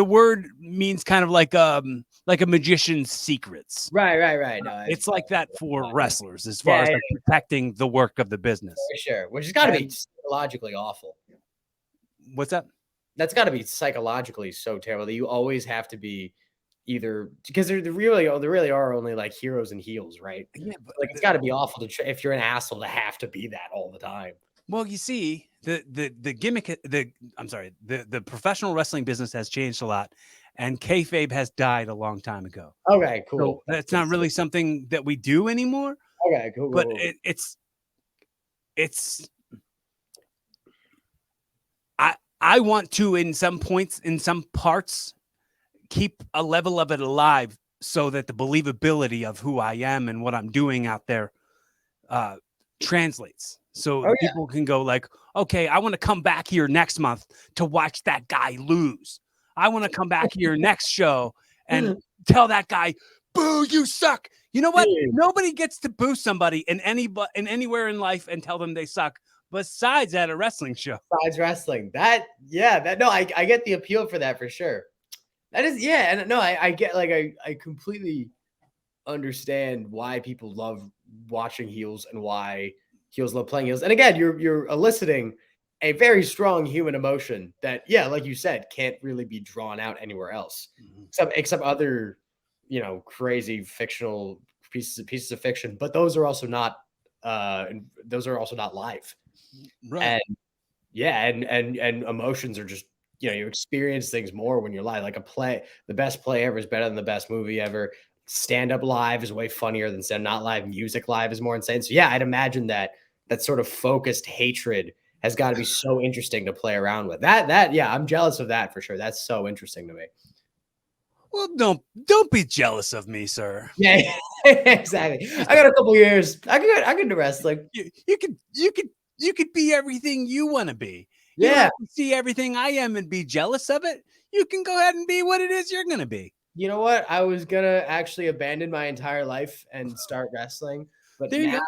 Speaker 1: word means kind of like a magician's secrets.
Speaker 2: Right. No,
Speaker 1: it's like that for wrestlers as far as like protecting the work of the business.
Speaker 2: For sure, which has got to be psychologically awful.
Speaker 1: What's that?
Speaker 2: That's got to be psychologically so terrible that you always have to be either because there really are only like heroes and heels, right?
Speaker 1: Yeah,
Speaker 2: but like it's got to be awful if you're an asshole to have to be that all the time.
Speaker 1: Well, you see, the gimmick, the professional wrestling business has changed a lot, and kayfabe has died a long time ago.
Speaker 2: Okay, cool.
Speaker 1: So that's not really something that we do anymore.
Speaker 2: Okay, cool.
Speaker 1: But it's. I want to, in some parts, keep a level of it alive so that the believability of who I am and what I'm doing out there translates. So people can go like, okay, I want to come back here next month to watch that guy lose. I want to come back here next show and tell that guy, boo, you suck. You know what? Nobody gets to boo somebody in anywhere in life and tell them they suck. Besides at a wrestling show.
Speaker 2: Besides wrestling. I get the appeal for that for sure. That is, yeah. And no, I get like, I completely understand why people love watching heels and why heels love playing heels. And again, you're eliciting a very strong human emotion that, yeah, like you said, can't really be drawn out anywhere else. Except other, crazy fictional pieces of fiction, but those are also not live.
Speaker 1: Right.
Speaker 2: And yeah, and emotions are just, you experience things more when you're live. Like the best play ever is better than the best movie ever. Stand up live is way funnier than stand not live. Music live is more insane. So yeah, I'd imagine that sort of focused hatred has got to be so interesting to play around with. Yeah, I'm jealous of that for sure. That's so interesting to me.
Speaker 1: Well, don't be jealous of me, sir.
Speaker 2: Yeah, exactly. I got a couple years. I could do wrestling.
Speaker 1: You could be everything you want to be.
Speaker 2: Yeah.
Speaker 1: You don't have to see everything I am and be jealous of it. You can go ahead and be what it is you're going to be.
Speaker 2: You know what? I was going to actually abandon my entire life and start wrestling. But now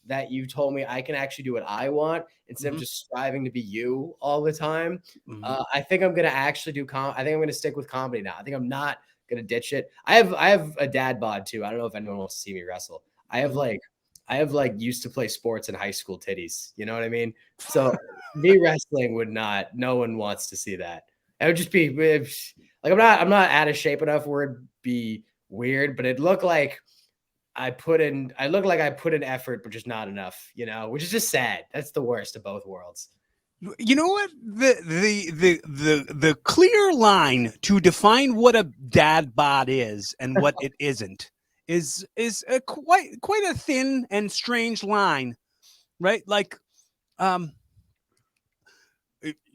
Speaker 2: that you told me I can actually do what I want instead of just striving to be you all the time, I think I'm going to actually I think I'm going to stick with comedy now. I think I'm not going to ditch it. I have a dad bod too. I don't know if anyone wants to see me wrestle. I have used to play sports in high school titties. You know what I mean? So me wrestling no one wants to see that. It would just be like, I'm not out of shape enough where it'd be weird, but it looked like I put in effort, but just not enough, which is just sad. That's the worst of both worlds.
Speaker 1: You know what? The clear line to define what a dad bod is and what it isn't is a quite a thin and strange line, right? Like, um,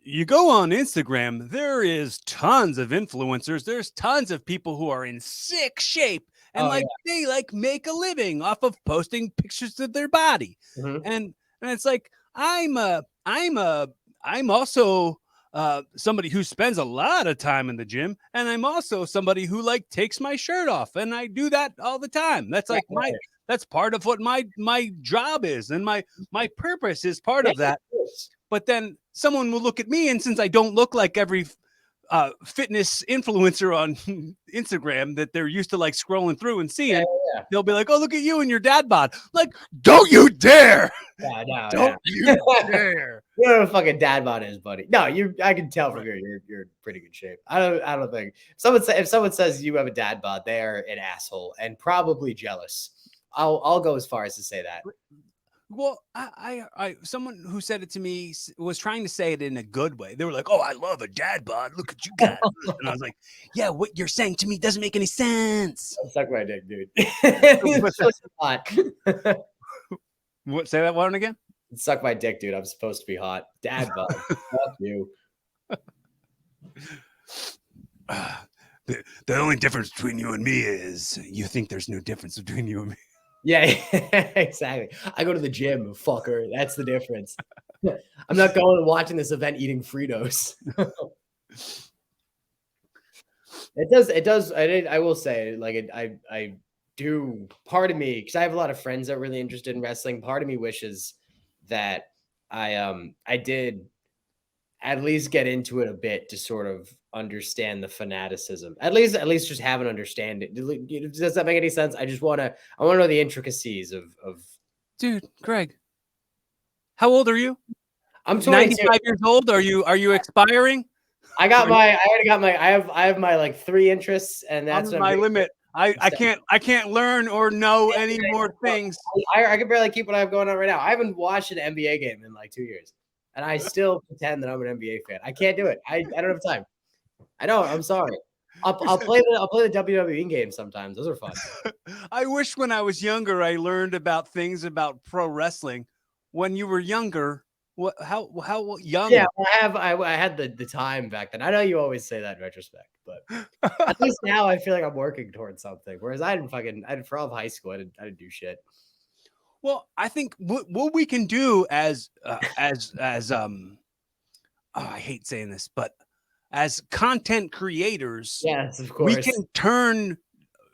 Speaker 1: you go on Instagram, there is tons of influencers. There's tons of people who are in sick shape and
Speaker 2: Oh,
Speaker 1: they like make a living off of posting pictures of their body.
Speaker 2: yeah. Mhm.
Speaker 1: And it's like I'm also somebody who spends a lot of time in the gym, and I'm also somebody who like takes my shirt off, and I do that all the time. That's like
Speaker 2: Right.
Speaker 1: that's part of what my job is, and my purpose is part
Speaker 2: Yeah,
Speaker 1: of that.
Speaker 2: of course.
Speaker 1: But then someone will look at me, and since I don't look like every fitness influencer on Instagram that they're used to like scrolling through and seeing,
Speaker 2: Yeah.
Speaker 1: they'll be like, "Oh, look at you and your dad bod." Like, don't you dare!
Speaker 2: Yeah, no,
Speaker 1: Don't
Speaker 2: yeah.
Speaker 1: you dare!
Speaker 2: You know what a fucking dad bod is, buddy. No, I can tell from you're in pretty good shape. I don't think if someone says you have a dad bod, they're an asshole and probably jealous. I'll go as far as to say that.
Speaker 1: Well, someone who said it to me was trying to say it in a good way. They were like, "Oh, I love a dad bod. Look at you guys," and I was like, "Yeah, what you're saying to me doesn't make any sense."
Speaker 2: Suck my dick, dude.
Speaker 1: What's
Speaker 2: It's hot.
Speaker 1: What? Say that one again.
Speaker 2: Suck my dick, dude. I'm supposed to be hot. Dad bod. Fuck you.
Speaker 1: The only difference between you and me is you think there's no difference between you and me.
Speaker 2: Yeah, exactly. I go to the gym, fucker. That's the difference. I'm not going and watching this event eating Fritos. It does. I will say, like, I do. Part of me, because I have a lot of friends that are really interested in wrestling. Part of me wishes that I did at least get into it a bit to sort of understand the fanaticism. At least just have an understanding. Does that make any sense? I want to know the intricacies of
Speaker 1: Dude, Greg, how old are you?
Speaker 2: I'm 22.
Speaker 1: 95 years old. Are you expiring?
Speaker 2: I have my like 3 interests, and that's
Speaker 1: my limit. I can't learn or know any more things.
Speaker 2: I can barely keep what I have going on right now. I haven't watched an NBA game in like 2 years, and I still pretend that I'm an NBA fan. I can't do it. I don't have time. I know. I'm sorry. I'll play the WWE game sometimes. Those are fun.
Speaker 1: I wish when I was younger I learned about things about pro wrestling. When you were younger, how young?
Speaker 2: Yeah, I had the time back then. I know you always say that in retrospect, but at least now I feel like I'm working towards something. Whereas for all of high school, I didn't do shit.
Speaker 1: Well, I think what we can do as I hate saying this, but as content creators,
Speaker 2: Yes, of
Speaker 1: we
Speaker 2: course.
Speaker 1: can turn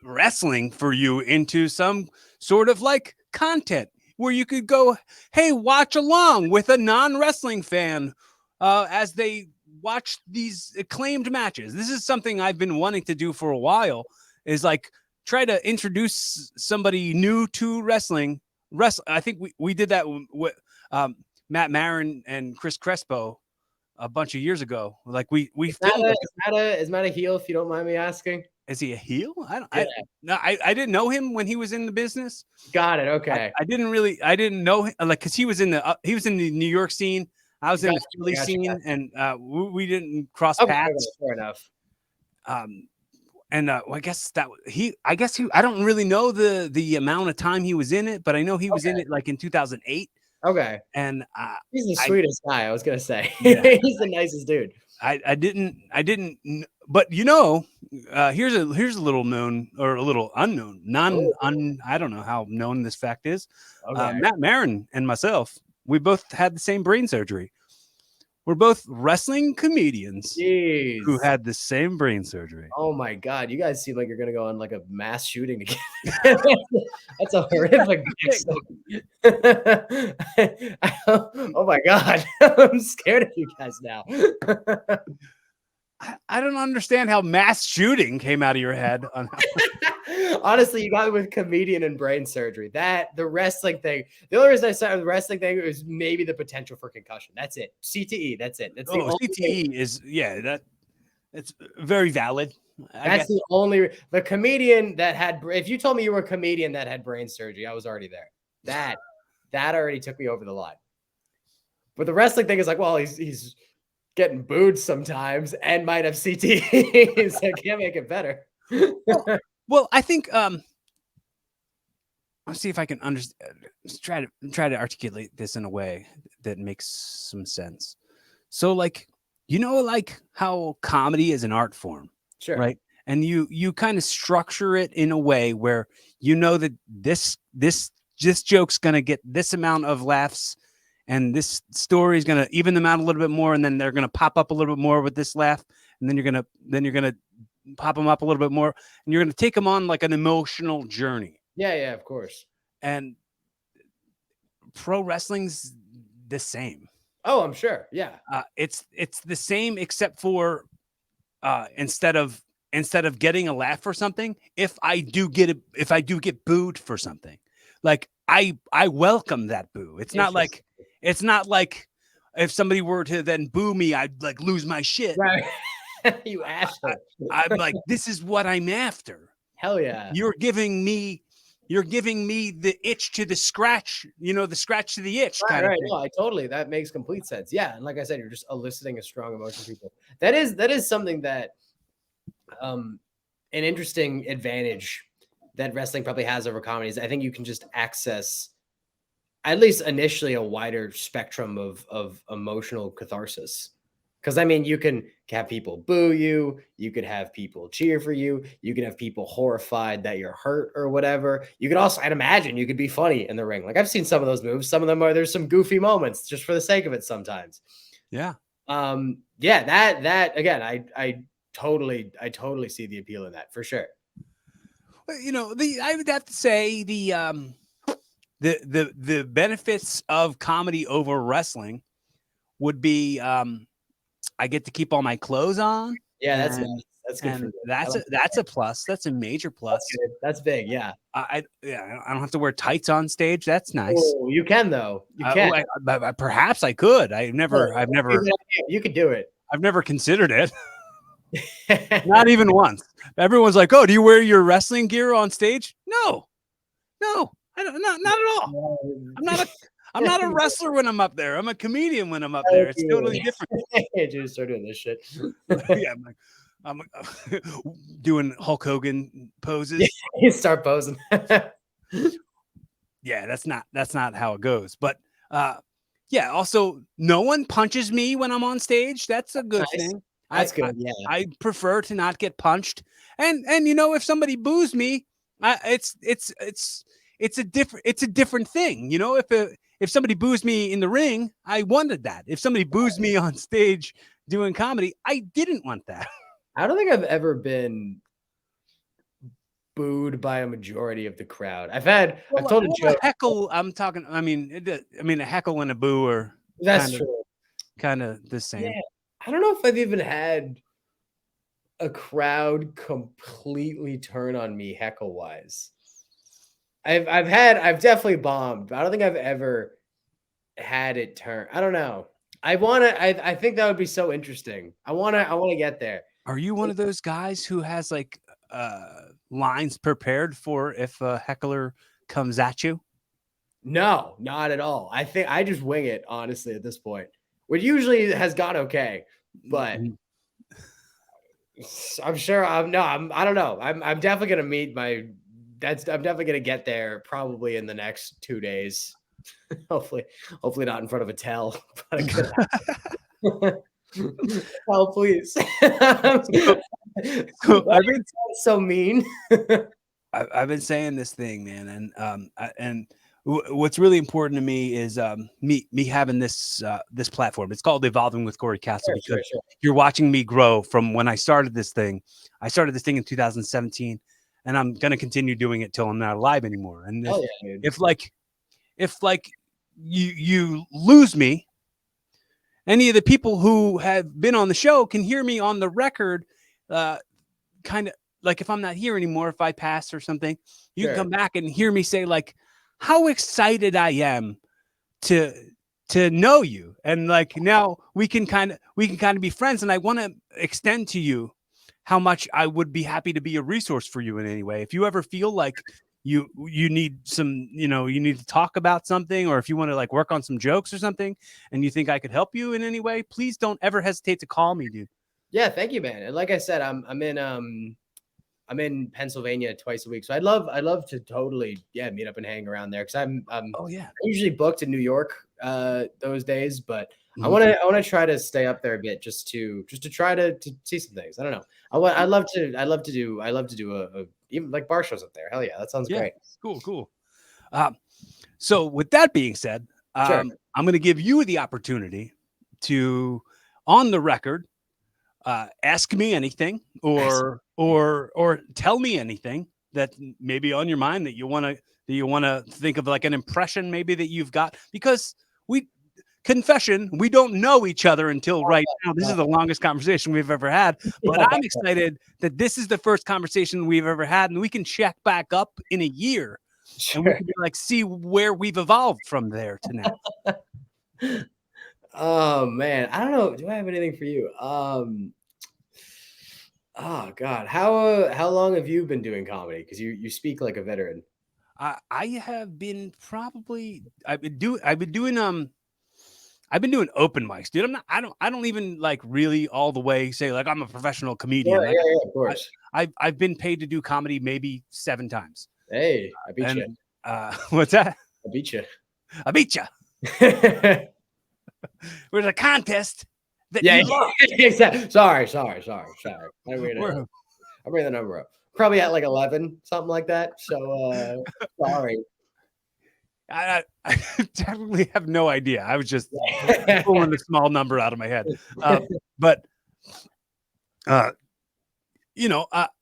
Speaker 1: wrestling for you into some sort of like content where you could go, hey, watch along with a non-wrestling fan as they watch these acclaimed matches. This is something I've been wanting to do for a while, is like try to introduce somebody new to wrestling. I think we did that with Matt Marin and Chris Crespo a bunch of years ago. Like we filmed.
Speaker 2: Is Matt a heel, if you don't mind me asking?
Speaker 1: Is he a heel?
Speaker 2: Yeah.
Speaker 1: I didn't know him when he was in the business.
Speaker 2: Got it. Okay.
Speaker 1: I didn't know him, like, because he was in the New York scene. I was in the Philly scene, and we didn't cross paths.
Speaker 2: Fair enough.
Speaker 1: And I guess I don't really know the amount of time he was in it, but I know he was in it like in 2008.
Speaker 2: Okay.
Speaker 1: And
Speaker 2: he's the sweetest guy. I was gonna say.
Speaker 1: Yeah.
Speaker 2: He's the nicest dude.
Speaker 1: I didn't, but here's a little known or a little unknown, I don't know how known this fact is.
Speaker 2: Okay.
Speaker 1: Matt Marin and myself, we both had the same brain surgery. We're both wrestling comedians who had the same brain surgery.
Speaker 2: Oh my God. You guys seem like you're going to go on like a mass shooting together. That's a horrific Oh my God. I'm scared of you guys now.
Speaker 1: I don't understand how mass shooting came out of your head.
Speaker 2: Honestly, you got me with comedian and brain surgery. The wrestling thing. The only reason I started with the wrestling thing was maybe the potential for concussion. That's it. CTE. That's it. That's
Speaker 1: CTE is it's very valid.
Speaker 2: That's the only the comedian that had. If you told me you were a comedian that had brain surgery, I was already there. That already took me over the line. But the wrestling thing is like, well, he's getting booed sometimes and might have CTE, so can't make it better.
Speaker 1: Well, I think I'll see if I can try to articulate this in a way that makes some sense. So, like, like how comedy is an art form,
Speaker 2: Sure.
Speaker 1: right? And you kind of structure it in a way where that this joke's gonna get this amount of laughs, and this story is gonna even them out a little bit more, and then they're gonna pop up a little bit more with this laugh, and then you're gonna pop them up a little bit more, and you're gonna take them on like an emotional journey.
Speaker 2: Yeah, of course.
Speaker 1: And pro wrestling's the same.
Speaker 2: Oh, I'm sure. Yeah.
Speaker 1: It's the same except for instead of getting a laugh for something, if I do get booed for something, like I welcome that boo. It's not like if somebody were to then boo me, I'd like lose my shit.
Speaker 2: Right. You asshole.
Speaker 1: I'm like, this is what I'm after.
Speaker 2: Hell yeah.
Speaker 1: You're giving me the itch to the scratch, the scratch to the itch kind of thing.
Speaker 2: No, that makes complete sense. Yeah. And like I said, you're just eliciting a strong emotion from people. That is something that an interesting advantage that wrestling probably has over comedies. I think you can just access, at least initially, a wider spectrum of emotional catharsis. Because I mean, you can have people boo you, you could have people cheer for you, you could have people horrified that you're hurt or whatever. You could also, I'd imagine, you could be funny in the ring. Like I've seen some of those moves. Some of them there's some goofy moments just for the sake of it sometimes.
Speaker 1: Yeah.
Speaker 2: Yeah. That again, I totally see the appeal in that for sure.
Speaker 1: I would have to say the benefits of comedy over wrestling would be I get to keep all my clothes on.
Speaker 2: Yeah, that's nice. That's good. For
Speaker 1: that's a plus. That's a major plus.
Speaker 2: That's big. Yeah.
Speaker 1: I don't have to wear tights on stage. That's nice.
Speaker 2: Oh, you can though. You can.
Speaker 1: Perhaps I could. I've never.
Speaker 2: You could do it.
Speaker 1: I've never considered it. Not even once. Everyone's like, "Oh, do you wear your wrestling gear on stage?" No, I don't. Not at all. I'm not a wrestler when I'm up there. I'm a comedian when I'm up there. It's totally different.
Speaker 2: Just start doing this shit.
Speaker 1: Yeah, I'm doing Hulk Hogan poses.
Speaker 2: You start posing.
Speaker 1: Yeah, that's not how it goes. But yeah, also no one punches me when I'm on stage. That's a good thing.
Speaker 2: That's good. Yeah.
Speaker 1: I prefer to not get punched. And if somebody boos me, it's a different thing. If somebody boos me in the ring, I wanted that. If somebody boos me on stage doing comedy, I didn't want that.
Speaker 2: I don't think I've ever been booed by a majority of the crowd. I've told a joke.
Speaker 1: A heckle. I'm talking. I mean, a heckle and a boo are kind of the same.
Speaker 2: Yeah. I don't know if I've even had a crowd completely turn on me heckle wise. I've definitely bombed, but I don't think I've ever had it turn. I don't know. I think that would be so interesting. I want to get there.
Speaker 1: Are you one of those guys who has like lines prepared for if a heckler comes at you?
Speaker 2: No, not at all. I think I just wing it, honestly, at this point. Which usually has gone okay, but I'm sure I don't know. I'm definitely gonna meet I'm definitely gonna get there probably in the next 2 days. hopefully not in front of a tell. Oh, please. I've been so mean.
Speaker 1: I've been saying this thing, man, and what's really important to me is me having this platform. It's called Evolving with Cory Kastle because you're watching me grow from when I started this thing. I started this thing in 2017, and I'm gonna continue doing it till I'm not alive anymore. And if you lose me, any of the people who have been on the show can hear me on the record, kind of like if I'm not here anymore, if I pass or something, you can come back and hear me say like how excited I am to know you. And like now we can kind of be friends. And I want to extend to you how much I would be happy to be a resource for you in any way. If you ever feel like you need some, you need to talk about something, or if you want to like work on some jokes or something, and you think I could help you in any way, please don't ever hesitate to call me, dude.
Speaker 2: Yeah, thank you, man. And like I said, I'm in Pennsylvania twice a week, so I'd love to totally meet up and hang around there because I'm
Speaker 1: Oh yeah.
Speaker 2: usually booked in New York those days, but I
Speaker 1: Mhm.
Speaker 2: want to I want to try to stay up there a bit just to try to see some things. I don't know. I'd love to do a even like bar shows up there. Hell yeah, that sounds
Speaker 1: Yeah.
Speaker 2: great.
Speaker 1: Cool. Um, so with that being said,
Speaker 2: Sure.
Speaker 1: I'm going to give you the opportunity to, on the record, ask me anything,
Speaker 2: Excellent.
Speaker 1: or tell me anything that maybe on your mind that you want to think of, like an impression maybe that you've got, because we confession, we don't know each other until right now. This is the longest conversation we've ever had, but
Speaker 2: Yeah,
Speaker 1: I'm excited that this is the first conversation we've ever had, and we can check back up in a year and we
Speaker 2: sure.
Speaker 1: can be like, see where we've evolved from there to now.
Speaker 2: Oh man, I don't know. Do I have anything for you? Oh God, how long have you been doing comedy? Because you speak like a veteran.
Speaker 1: I have been probably I've been doing open mics, dude. I don't even like really all the way say like I'm a professional
Speaker 2: Yeah,
Speaker 1: comedian. Like
Speaker 2: yeah, yeah, of
Speaker 1: I,
Speaker 2: course.
Speaker 1: I've been paid to do comedy maybe 7 times.
Speaker 2: Hey, I beat you.
Speaker 1: And what's that?
Speaker 2: I beat you.
Speaker 1: I beat you. There's a contest that
Speaker 2: Yeah,
Speaker 1: you lost.
Speaker 2: exactly. Sorry.
Speaker 1: We're-
Speaker 2: I bring the number up. Probably at like 11, something like that. So sorry.
Speaker 1: I definitely have no idea. I was just pulling a small number out of my head. But uh,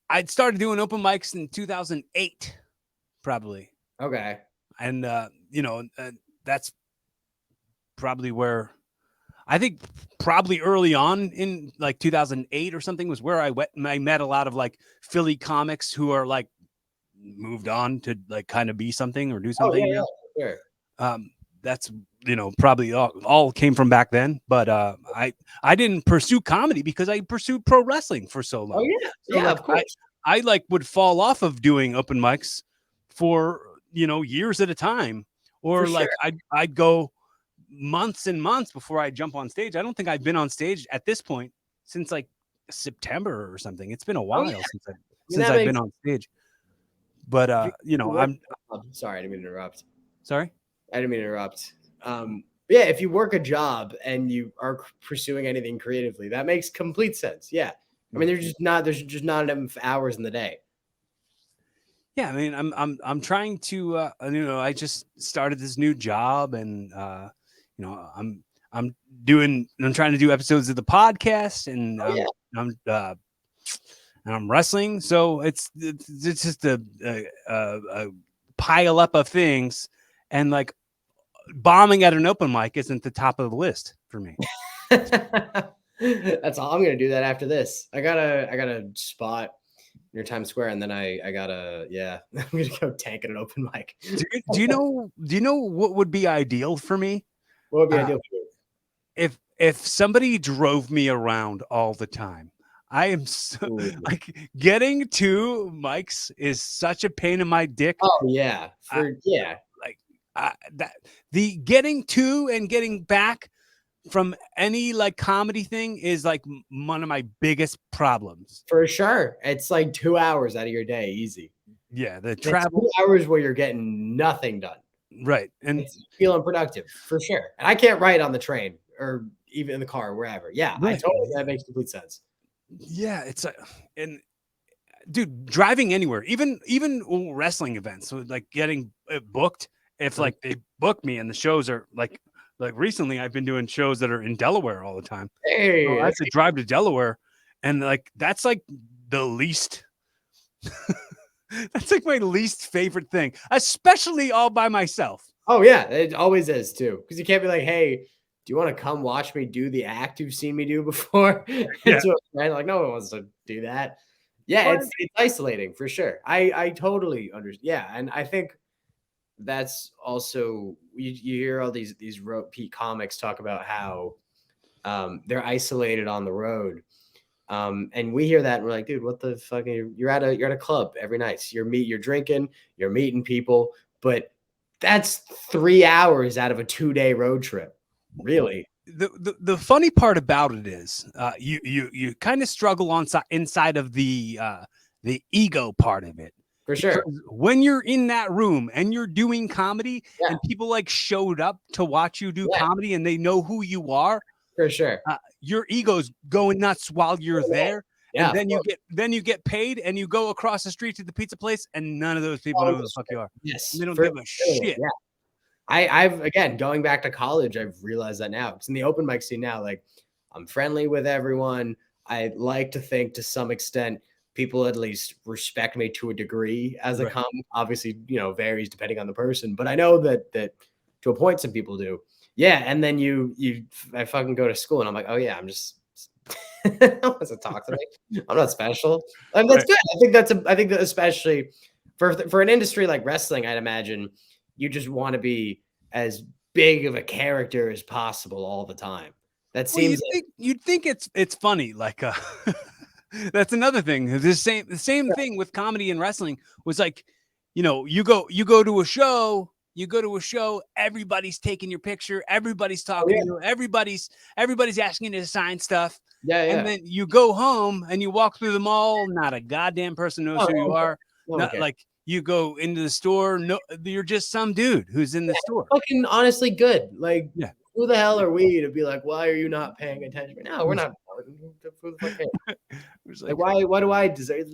Speaker 1: I'd started doing open mics in 2008, probably,
Speaker 2: Okay.
Speaker 1: and that's probably where I think probably early on in like 2008 or something was where I met a lot of like Philly comics who are like moved on to like kind of be something or do
Speaker 2: Oh yeah,
Speaker 1: something
Speaker 2: yeah,
Speaker 1: now.
Speaker 2: sure.
Speaker 1: That's probably all came from back then, but I didn't pursue comedy because I pursued pro wrestling for so
Speaker 2: Oh
Speaker 1: long.
Speaker 2: yeah,
Speaker 1: So
Speaker 2: yeah,
Speaker 1: like
Speaker 2: of course.
Speaker 1: I like would fall off of doing open mics for years at a time,
Speaker 2: For
Speaker 1: or
Speaker 2: sure.
Speaker 1: like I'd go months and months before I jump on stage. I don't think I've been on stage at this point since like September or something. It's been a
Speaker 2: Oh yeah.
Speaker 1: while
Speaker 2: I mean
Speaker 1: since
Speaker 2: that
Speaker 1: I've been
Speaker 2: makes
Speaker 1: on stage. But
Speaker 2: if you work
Speaker 1: I'm
Speaker 2: sorry, I didn't mean to interrupt.
Speaker 1: sorry.
Speaker 2: I didn't mean to interrupt. Yeah, if you work a job and you are pursuing anything creatively, that makes complete sense. Yeah. I mean, there's just not enough hours in the day.
Speaker 1: Yeah, I mean, I'm trying to I just started this new job, and you know, I'm I'm trying to do episodes of the podcast, and
Speaker 2: Oh yeah.
Speaker 1: I'm wrestling, so it's just a pile up of things, and like bombing at an open mic isn't the top of the list for me.
Speaker 2: That's all. I'm gonna do that after this. I got a spot near Times Square, and then I gotta I'm gonna go tank at an open mic.
Speaker 1: Do you know what would be ideal for me?
Speaker 2: What would be
Speaker 1: Uh,
Speaker 2: ideal for you?
Speaker 1: if somebody drove me around all the time. I am so,
Speaker 2: Ooh.
Speaker 1: like getting to mics is such a pain in my dick.
Speaker 2: Oh yeah,
Speaker 1: I,
Speaker 2: for yeah,
Speaker 1: like that the getting to and getting back from any like comedy thing is like one of my biggest problems.
Speaker 2: for sure. It's like 2 hours out of your day, easy.
Speaker 1: Yeah, the
Speaker 2: And it's
Speaker 1: travel,
Speaker 2: 2 hours where you're getting nothing done.
Speaker 1: right? And
Speaker 2: It's feeling productive for sure. And I can't write on the train or even in the car, wherever. Yeah, I
Speaker 1: right,
Speaker 2: totally that makes complete sense.
Speaker 1: yeah, it's like and dude, driving anywhere, even wrestling events, so like getting booked. If
Speaker 2: Mhm.
Speaker 1: like they book me and the shows are like recently, I've been doing shows that are in Delaware all the time. So
Speaker 2: Hey,
Speaker 1: I have
Speaker 2: that's
Speaker 1: to drive to Delaware, and like that's like the least. That's like my least favorite thing, especially all by myself.
Speaker 2: oh yeah, it always is too. Because you can't be like, hey, do you want to come watch me do the act you've seen me do before?
Speaker 1: Yeah.
Speaker 2: To a friend, like no one wants to do that. Yeah,
Speaker 1: Well,
Speaker 2: it's isolating for sure. I totally understand. Yeah, and I think that's also you hear all these repeat comics talk about how they're isolated on the road, And we hear that and we're like, dude, what the fuck? You're at a club every night. You're drinking, you're meeting people, but that's 3 hours out of a 2-day road trip. Really.
Speaker 1: The funny part about it is you kind of struggle on inside of the ego part of it.
Speaker 2: For sure.
Speaker 1: When you're in that room and you're doing comedy and people like showed up to watch you do comedy and they know who you are,
Speaker 2: for sure,
Speaker 1: your ego's going nuts while you're there.
Speaker 2: Yeah,
Speaker 1: and then you get paid and you go across the street to the pizza place and none of those people know who the fuck you are.
Speaker 2: Yes,
Speaker 1: and they don't give a shit.
Speaker 2: Yeah. I've again going back to college, I've realized that now. It's in the open mic scene now. Like, I'm friendly with everyone. I like to think to some extent people at least respect me to a degree as a comic. Obviously, varies depending on the person, but I know that to a point some people do. Yeah, and then I fucking go to school and I'm like, oh yeah, I'm just no one wants to talk to me. I'm not special. That's good. I think that especially for an industry like wrestling, I'd imagine you just want to be as big of a character as possible all the time. That seems
Speaker 1: you'd think it's funny. Like that's another thing. The same thing with comedy and wrestling was like, you go to a show. You go to a show, everybody's taking your picture, everybody's talking to you, everybody's asking you to sign stuff.
Speaker 2: Yeah.
Speaker 1: And then you go home and you walk through the mall, not a goddamn person knows who you are. Not like you go into the store, no, you're just some dude who's in the store.
Speaker 2: Fucking honestly good. Like, who the hell are we to be like, why are you not paying attention? No, we're not. Who the fuck cares? Like, why do I deserve?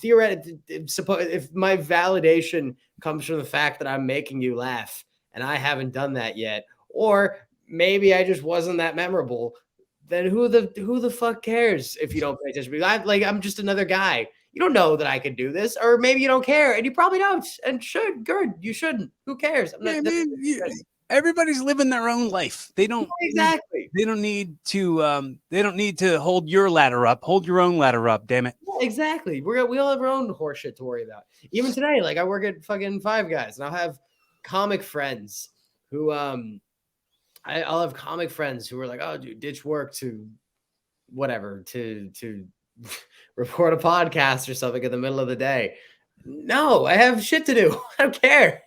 Speaker 2: Theoretically, if my validation comes from the fact that I'm making you laugh and I haven't done that yet, or maybe I just wasn't that memorable, then who the fuck cares if you don't pay attention? I'm just another guy. You don't know that I could do this, or maybe you don't care, and you probably don't, and should. Good, you shouldn't. Who cares?
Speaker 1: Everybody's living their own life. They don't
Speaker 2: exactly.
Speaker 1: They don't need to. They don't need to hold your ladder up. Hold your own ladder up. Damn it.
Speaker 2: Yeah, exactly. We all have our own horseshit to worry about. Even today, like I work at fucking Five Guys, and I'll have comic friends who I'll have comic friends who are like, oh, dude, ditch work to whatever to report a podcast or something in the middle of the day. No, I have shit to do. I don't care.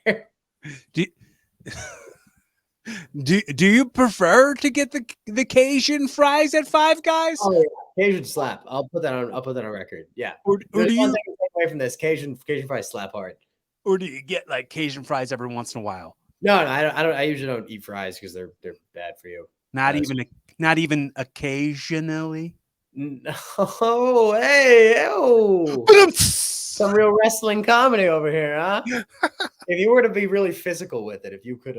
Speaker 1: Do you prefer to get the Cajun fries at Five Guys?
Speaker 2: Oh yeah, Cajun slap. I'll put that on record. Yeah.
Speaker 1: Or do you
Speaker 2: take away from this? Cajun fries slap hard.
Speaker 1: Or do you get like Cajun fries every once in a while?
Speaker 2: No, I don't. I usually don't eat fries because they're bad for you.
Speaker 1: Not even occasionally.
Speaker 2: No, hey, some real wrestling comedy over here, huh? If you were to be really physical with it, if you could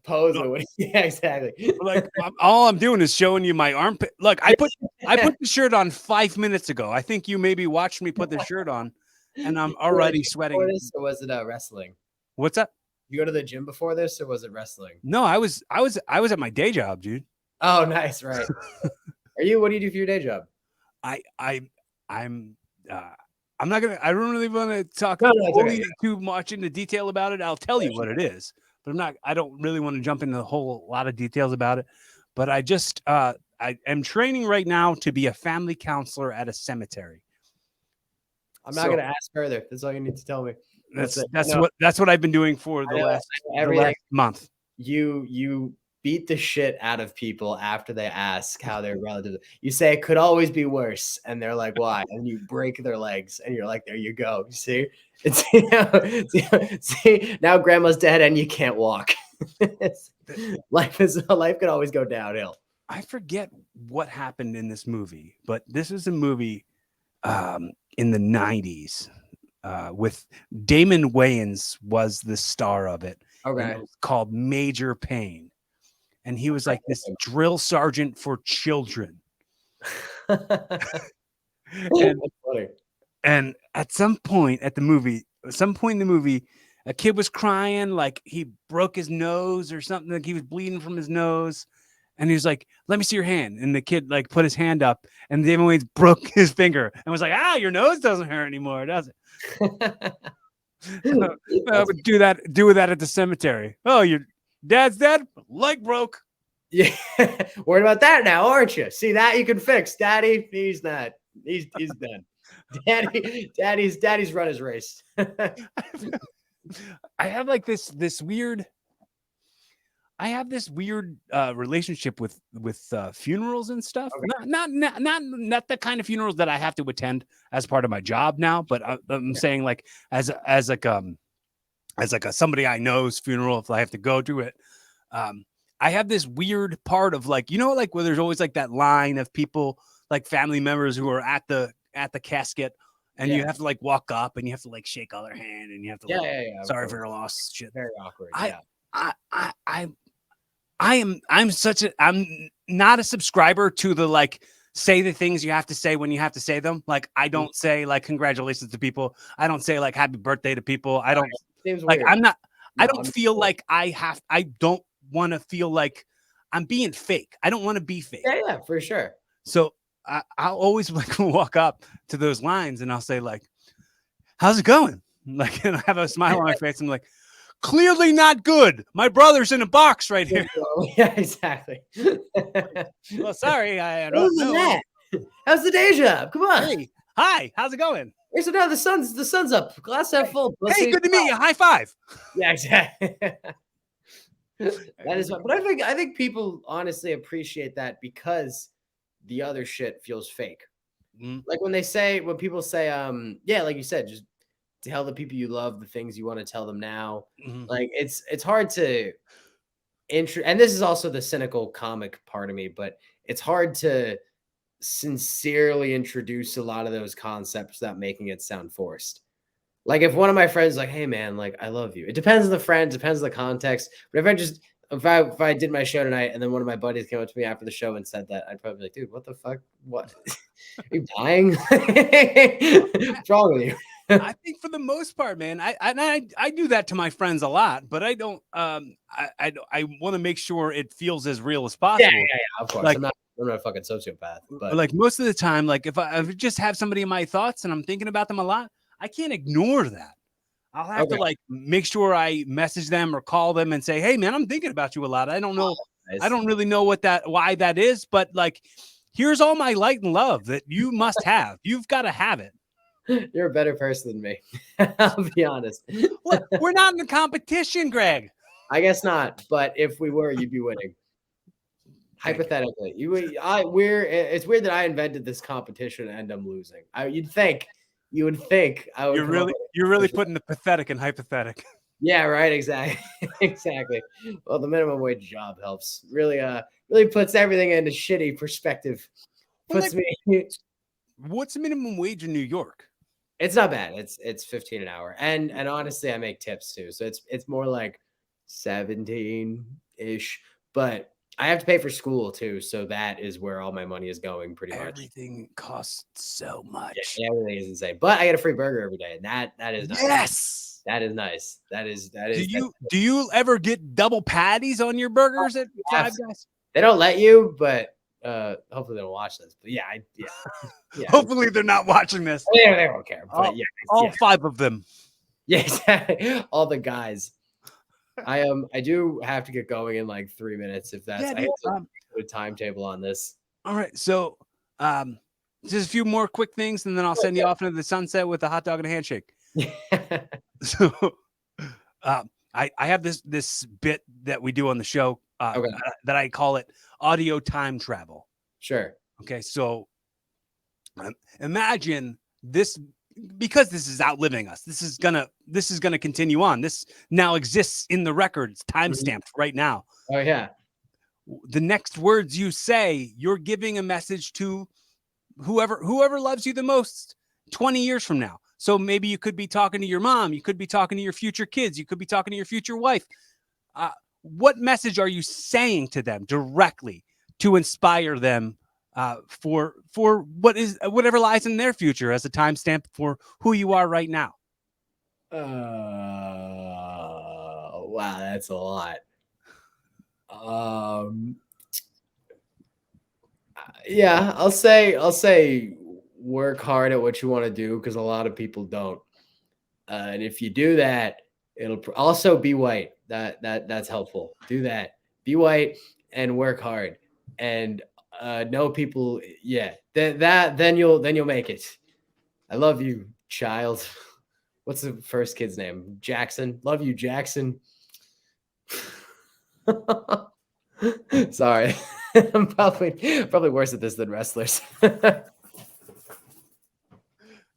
Speaker 2: pose it, yeah, exactly.
Speaker 1: Like all I'm doing is showing you my armpit. Look, I put the shirt on 5 minutes ago. I think you maybe watched me put the shirt on, and I'm already sweating.
Speaker 2: Or was it wrestling?
Speaker 1: What's up?
Speaker 2: You go to the gym before this, or was it wrestling?
Speaker 1: No, I was at my day job, dude.
Speaker 2: Oh, nice, right. What do you do for your day job?
Speaker 1: I'm not gonna. I don't really want to talk too much into detail about it. I'll tell you what it is, but I'm not. I don't really want to jump into a whole lot of details about it. But I just I am training right now to be a family counselor at a cemetery.
Speaker 2: I'm not going to ask further. That's all you need to tell me.
Speaker 1: That's what I've been doing for the last month.
Speaker 2: You beat the shit out of people after they ask how their relatives. You say it could always be worse, and they're like, "Why?" And you break their legs, and you're like, "There you go." You see, see now grandma's dead, and you can't walk. life could always go downhill.
Speaker 1: I forget what happened in this movie, but this is a movie in the 90s with Damon Wayans was the star of it.
Speaker 2: Okay,
Speaker 1: it was called Major Pain. And he was like this drill sergeant for children. and at some point in the movie, a kid was crying, like he broke his nose or something, like he was bleeding from his nose. And he was like, "Let me see your hand." And the kid like put his hand up, and Damon Wayans broke his finger and was like, "Your nose doesn't hurt anymore, does it?" I would do that at the cemetery. Oh, your dad's dead, leg broke.
Speaker 2: Yeah, worried about that now, aren't you? See that you can fix, Daddy. He's not. He's done. Daddy's run his race.
Speaker 1: I have like this weird. I have this weird relationship with funerals and stuff.
Speaker 2: Okay.
Speaker 1: Not the kind of funerals that I have to attend as part of my job now, but I'm saying like as like a somebody I know's funeral. If I have to go to it, I have this weird part of like like where there's always like that line of people like family members who are at the casket. And you
Speaker 2: Yeah.
Speaker 1: have to like walk up and you have to like shake all their hand and you have to
Speaker 2: Yeah,
Speaker 1: like
Speaker 2: yeah, yeah. Of
Speaker 1: sorry
Speaker 2: course.
Speaker 1: for your loss shit.
Speaker 2: Very awkward.
Speaker 1: I
Speaker 2: Yeah.
Speaker 1: I'm not a subscriber to the like say the things you have to say when you have to say them. Like I don't say like congratulations to people. I don't say like happy birthday to people. I don't
Speaker 2: Seems
Speaker 1: like
Speaker 2: weird.
Speaker 1: I'm not I
Speaker 2: No,
Speaker 1: don't
Speaker 2: I'm
Speaker 1: feel
Speaker 2: cool.
Speaker 1: like I don't want to feel like I'm being fake. I don't want to be fake.
Speaker 2: Yeah, yeah, for sure.
Speaker 1: So I'll always like walk up to those lines and I'll say like, how's it going? Like, and I have a smile on my face. I'm like, clearly not good. My brother's in a box right here.
Speaker 2: Yeah, exactly.
Speaker 1: Well, sorry, I
Speaker 2: Other
Speaker 1: don't
Speaker 2: than
Speaker 1: know.
Speaker 2: that, how's the day job? Come on.
Speaker 1: Hey, hi, how's it going?
Speaker 2: Hey, so now the sun's up. Glass half full.
Speaker 1: Hey, good to meet you. High five.
Speaker 2: Yeah, exactly. That is, but I think people honestly appreciate that because the other shit feels fake. Like when people say, yeah, like you said, just tell the people you love the things you want to tell them now.
Speaker 1: Mhm.
Speaker 2: Like it's hard to and this is also the cynical comic part of me, but it's hard to sincerely introduce a lot of those concepts without making it sound forced. Like if one of my friends is like, "Hey man, like I love you." It depends on the friend, depends on the context. But if I did my show tonight and then one of my buddies came up to me after the show and said that, I'd probably be like, "Dude, what the fuck? What? Are you dying? What's wrong with you?"
Speaker 1: I think for the most part, man, I do that to my friends a lot, but I don't. I want to make sure it feels as real as
Speaker 2: Yeah,
Speaker 1: possible.
Speaker 2: yeah, yeah. Of course,
Speaker 1: Like
Speaker 2: I'm not a fucking sociopath, but
Speaker 1: like most of the time, like if I just have somebody in my thoughts and I'm thinking about them a lot, I can't ignore that. I'll have to
Speaker 2: okay.
Speaker 1: like make sure I message them or call them and say, "Hey, man, I'm thinking about you a lot. I don't know. I
Speaker 2: Nice.
Speaker 1: don't really know why that is, but like, here's all my light and love that you must have. You've got to have it."
Speaker 2: You're a better person than me. I'll be honest.
Speaker 1: What? We're not in a competition, Greg.
Speaker 2: I guess not, but if we were, you'd be winning.
Speaker 1: Thank you.
Speaker 2: Hypothetically, it's weird that I invented this competition and I'm losing. You would think I would come up with
Speaker 1: You're
Speaker 2: a
Speaker 1: really
Speaker 2: competition.
Speaker 1: putting the pathetic and hypothetic.
Speaker 2: Yeah, right, exactly. Exactly. Well, the minimum wage job helps. Really puts everything into shitty perspective.
Speaker 1: Well,
Speaker 2: Puts
Speaker 1: like,
Speaker 2: me
Speaker 1: what's minimum wage in New York?
Speaker 2: It's not bad. It's 15 an hour. And honestly, I make tips too. So it's more like 17-ish. But I have to pay for school too. So that is where all my money is going pretty much.
Speaker 1: Everything costs so
Speaker 2: Yeah,
Speaker 1: much.
Speaker 2: everything is insane. But I get a free burger every day. And that is nice.
Speaker 1: Yes.
Speaker 2: That is nice. That is
Speaker 1: Do you ever get double patties on your burgers at Five Guys?
Speaker 2: They don't let you, but hopefully they don't watch this. But yeah, yeah.
Speaker 1: Hopefully they're not watching this.
Speaker 2: They don't care. But
Speaker 1: All five of them.
Speaker 2: Yes, all the guys. I do have to get going in like 3 minutes if that's I have to put a timetable on this.
Speaker 1: All right. So just a few more quick things and then I'll send you off into the sunset with a hot dog and a handshake. So I have this bit that we do on the show that I call it audio time travel.
Speaker 2: Sure.
Speaker 1: Okay. So imagine this, because this is outliving us. This is gonna continue on. This now exists in the record. It's timestamped right now.
Speaker 2: Oh yeah.
Speaker 1: The next words you say, you're giving a message to whoever loves you the most 20 years from now. So maybe you could be talking to your mom, you could be talking to your future kids, you could be talking to your future wife. What message are you saying to them directly to inspire them for whatever lies in their future as a timestamp for who you are right now?
Speaker 2: Wow, that's a lot. Yeah, I'll say work hard at what you want to do because a lot of people don't. And if you do that, it'll also be white. That's helpful. Do that. Be white and work hard and know people. Yeah, then you'll make it. I love you, child. What's the first kid's name? Jackson. Love you, Jackson. Sorry. I'm probably worse at this than wrestlers.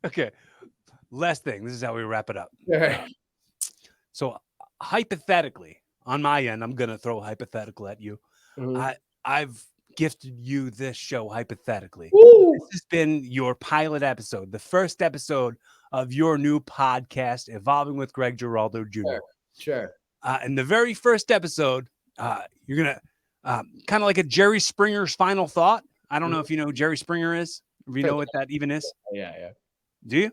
Speaker 1: Okay. Last thing. This is how we wrap it up.
Speaker 2: All right.
Speaker 1: So hypothetically, on my end, I'm gonna throw a hypothetical at you.
Speaker 2: Mhm.
Speaker 1: I've gifted you this show hypothetically.
Speaker 2: Woo!
Speaker 1: This has been your pilot episode, the first episode of your new podcast, Evolving with Greg Giraldo Jr.
Speaker 2: Sure.
Speaker 1: In the very first episode, you're gonna kind of like a Jerry Springer's final thought. I don't know if you know who Jerry Springer is. If you know what that even is.
Speaker 2: Yeah.
Speaker 1: Do you?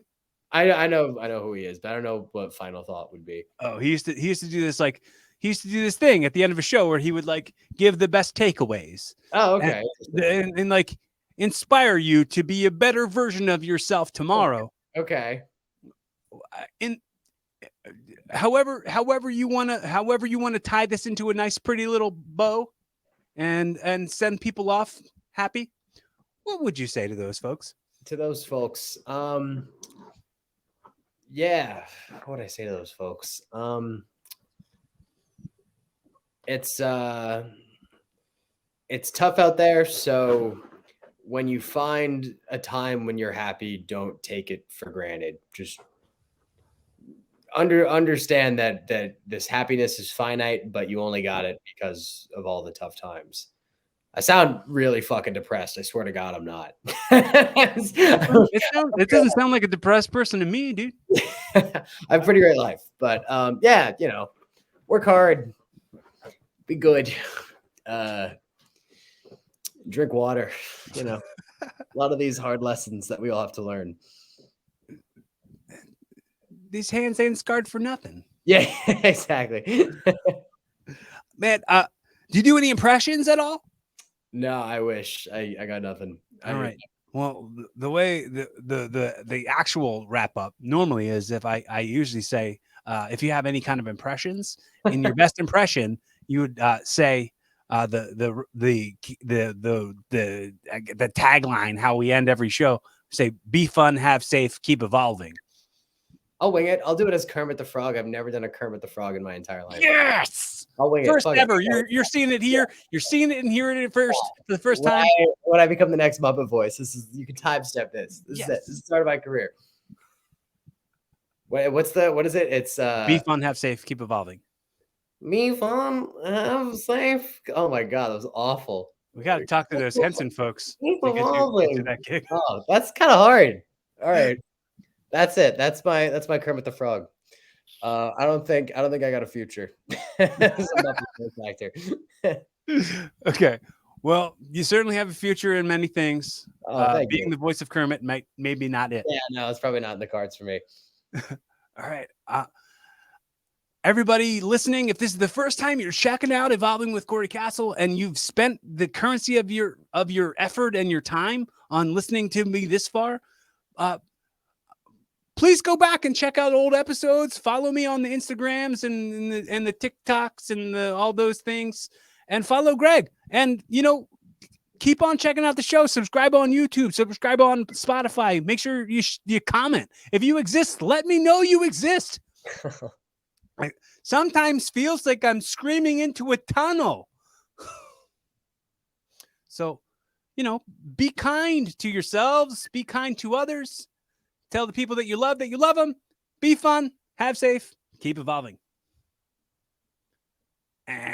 Speaker 2: I know who he is, but I don't know what final thought would be.
Speaker 1: Oh, he used to do this thing at the end of a show where he would like give the best takeaways.
Speaker 2: Oh, okay.
Speaker 1: And like inspire you to be a better version of yourself tomorrow.
Speaker 2: Okay.
Speaker 1: In however you want to tie this into a nice pretty little bow and send people off happy, what would you say to those folks?
Speaker 2: To those folks, yeah, what would I say to those folks? It's tough out there, so when you find a time when you're happy, don't take it for granted. Just understand that this happiness is finite, but you only got it because of all the tough times. I sound really fucking depressed. I swear to God, I'm not.
Speaker 1: It doesn't sound like a depressed person to me, dude.
Speaker 2: I have a pretty great life, but yeah, work hard, be good, drink water. A lot of these hard lessons that we all have to learn.
Speaker 1: These hands ain't scarred for nothing.
Speaker 2: Yeah, exactly.
Speaker 1: Man, do you do any impressions at all?
Speaker 2: No, I wish. I got nothing.
Speaker 1: All right. Well, the way the actual wrap up normally is if I usually say if you have any kind of impressions in your best impression, you would say the tagline, how we end every show, say be fun, have safe, keep evolving.
Speaker 2: I'll wing it. I'll do it as Kermit the Frog. I've never done a Kermit the Frog in my entire life.
Speaker 1: Yes.
Speaker 2: I'll wing
Speaker 1: first
Speaker 2: it.
Speaker 1: ever. You're seeing it here. You're seeing it and hearing it first for the first time.
Speaker 2: When I become the next Muppet voice, you can time step this. This is it. This is the start of my career. Wait, what is it? It's
Speaker 1: be fun, have safe, keep evolving.
Speaker 2: Me fun, have safe. Oh my God, that was awful.
Speaker 1: We got to talk to those Henson folks.
Speaker 2: Keep evolving.
Speaker 1: That gig.
Speaker 2: Oh, that's kind of hard. All right. That's it. That's my Kermit the Frog. I don't think I got a future.
Speaker 1: Okay. Well, you certainly have a future in many things. Being the voice of Kermit maybe not it.
Speaker 2: Yeah, no, it's probably not in the cards for me.
Speaker 1: All right. Everybody listening, if this is the first time you're checking out Evolving with Cory Kastle and you've spent the currency of your effort and your time on listening to me this far, please go back and check out old episodes. Follow me on the Instagrams and the TikToks and all those things, and follow Greg. And keep on checking out the show. Subscribe on YouTube. Subscribe on Spotify. Make sure you comment. If you exist, let me know you exist. It sometimes feels like I'm screaming into a tunnel. So, be kind to yourselves. Be kind to others. Tell the people that you love them. Be fun. Have safe. Keep evolving.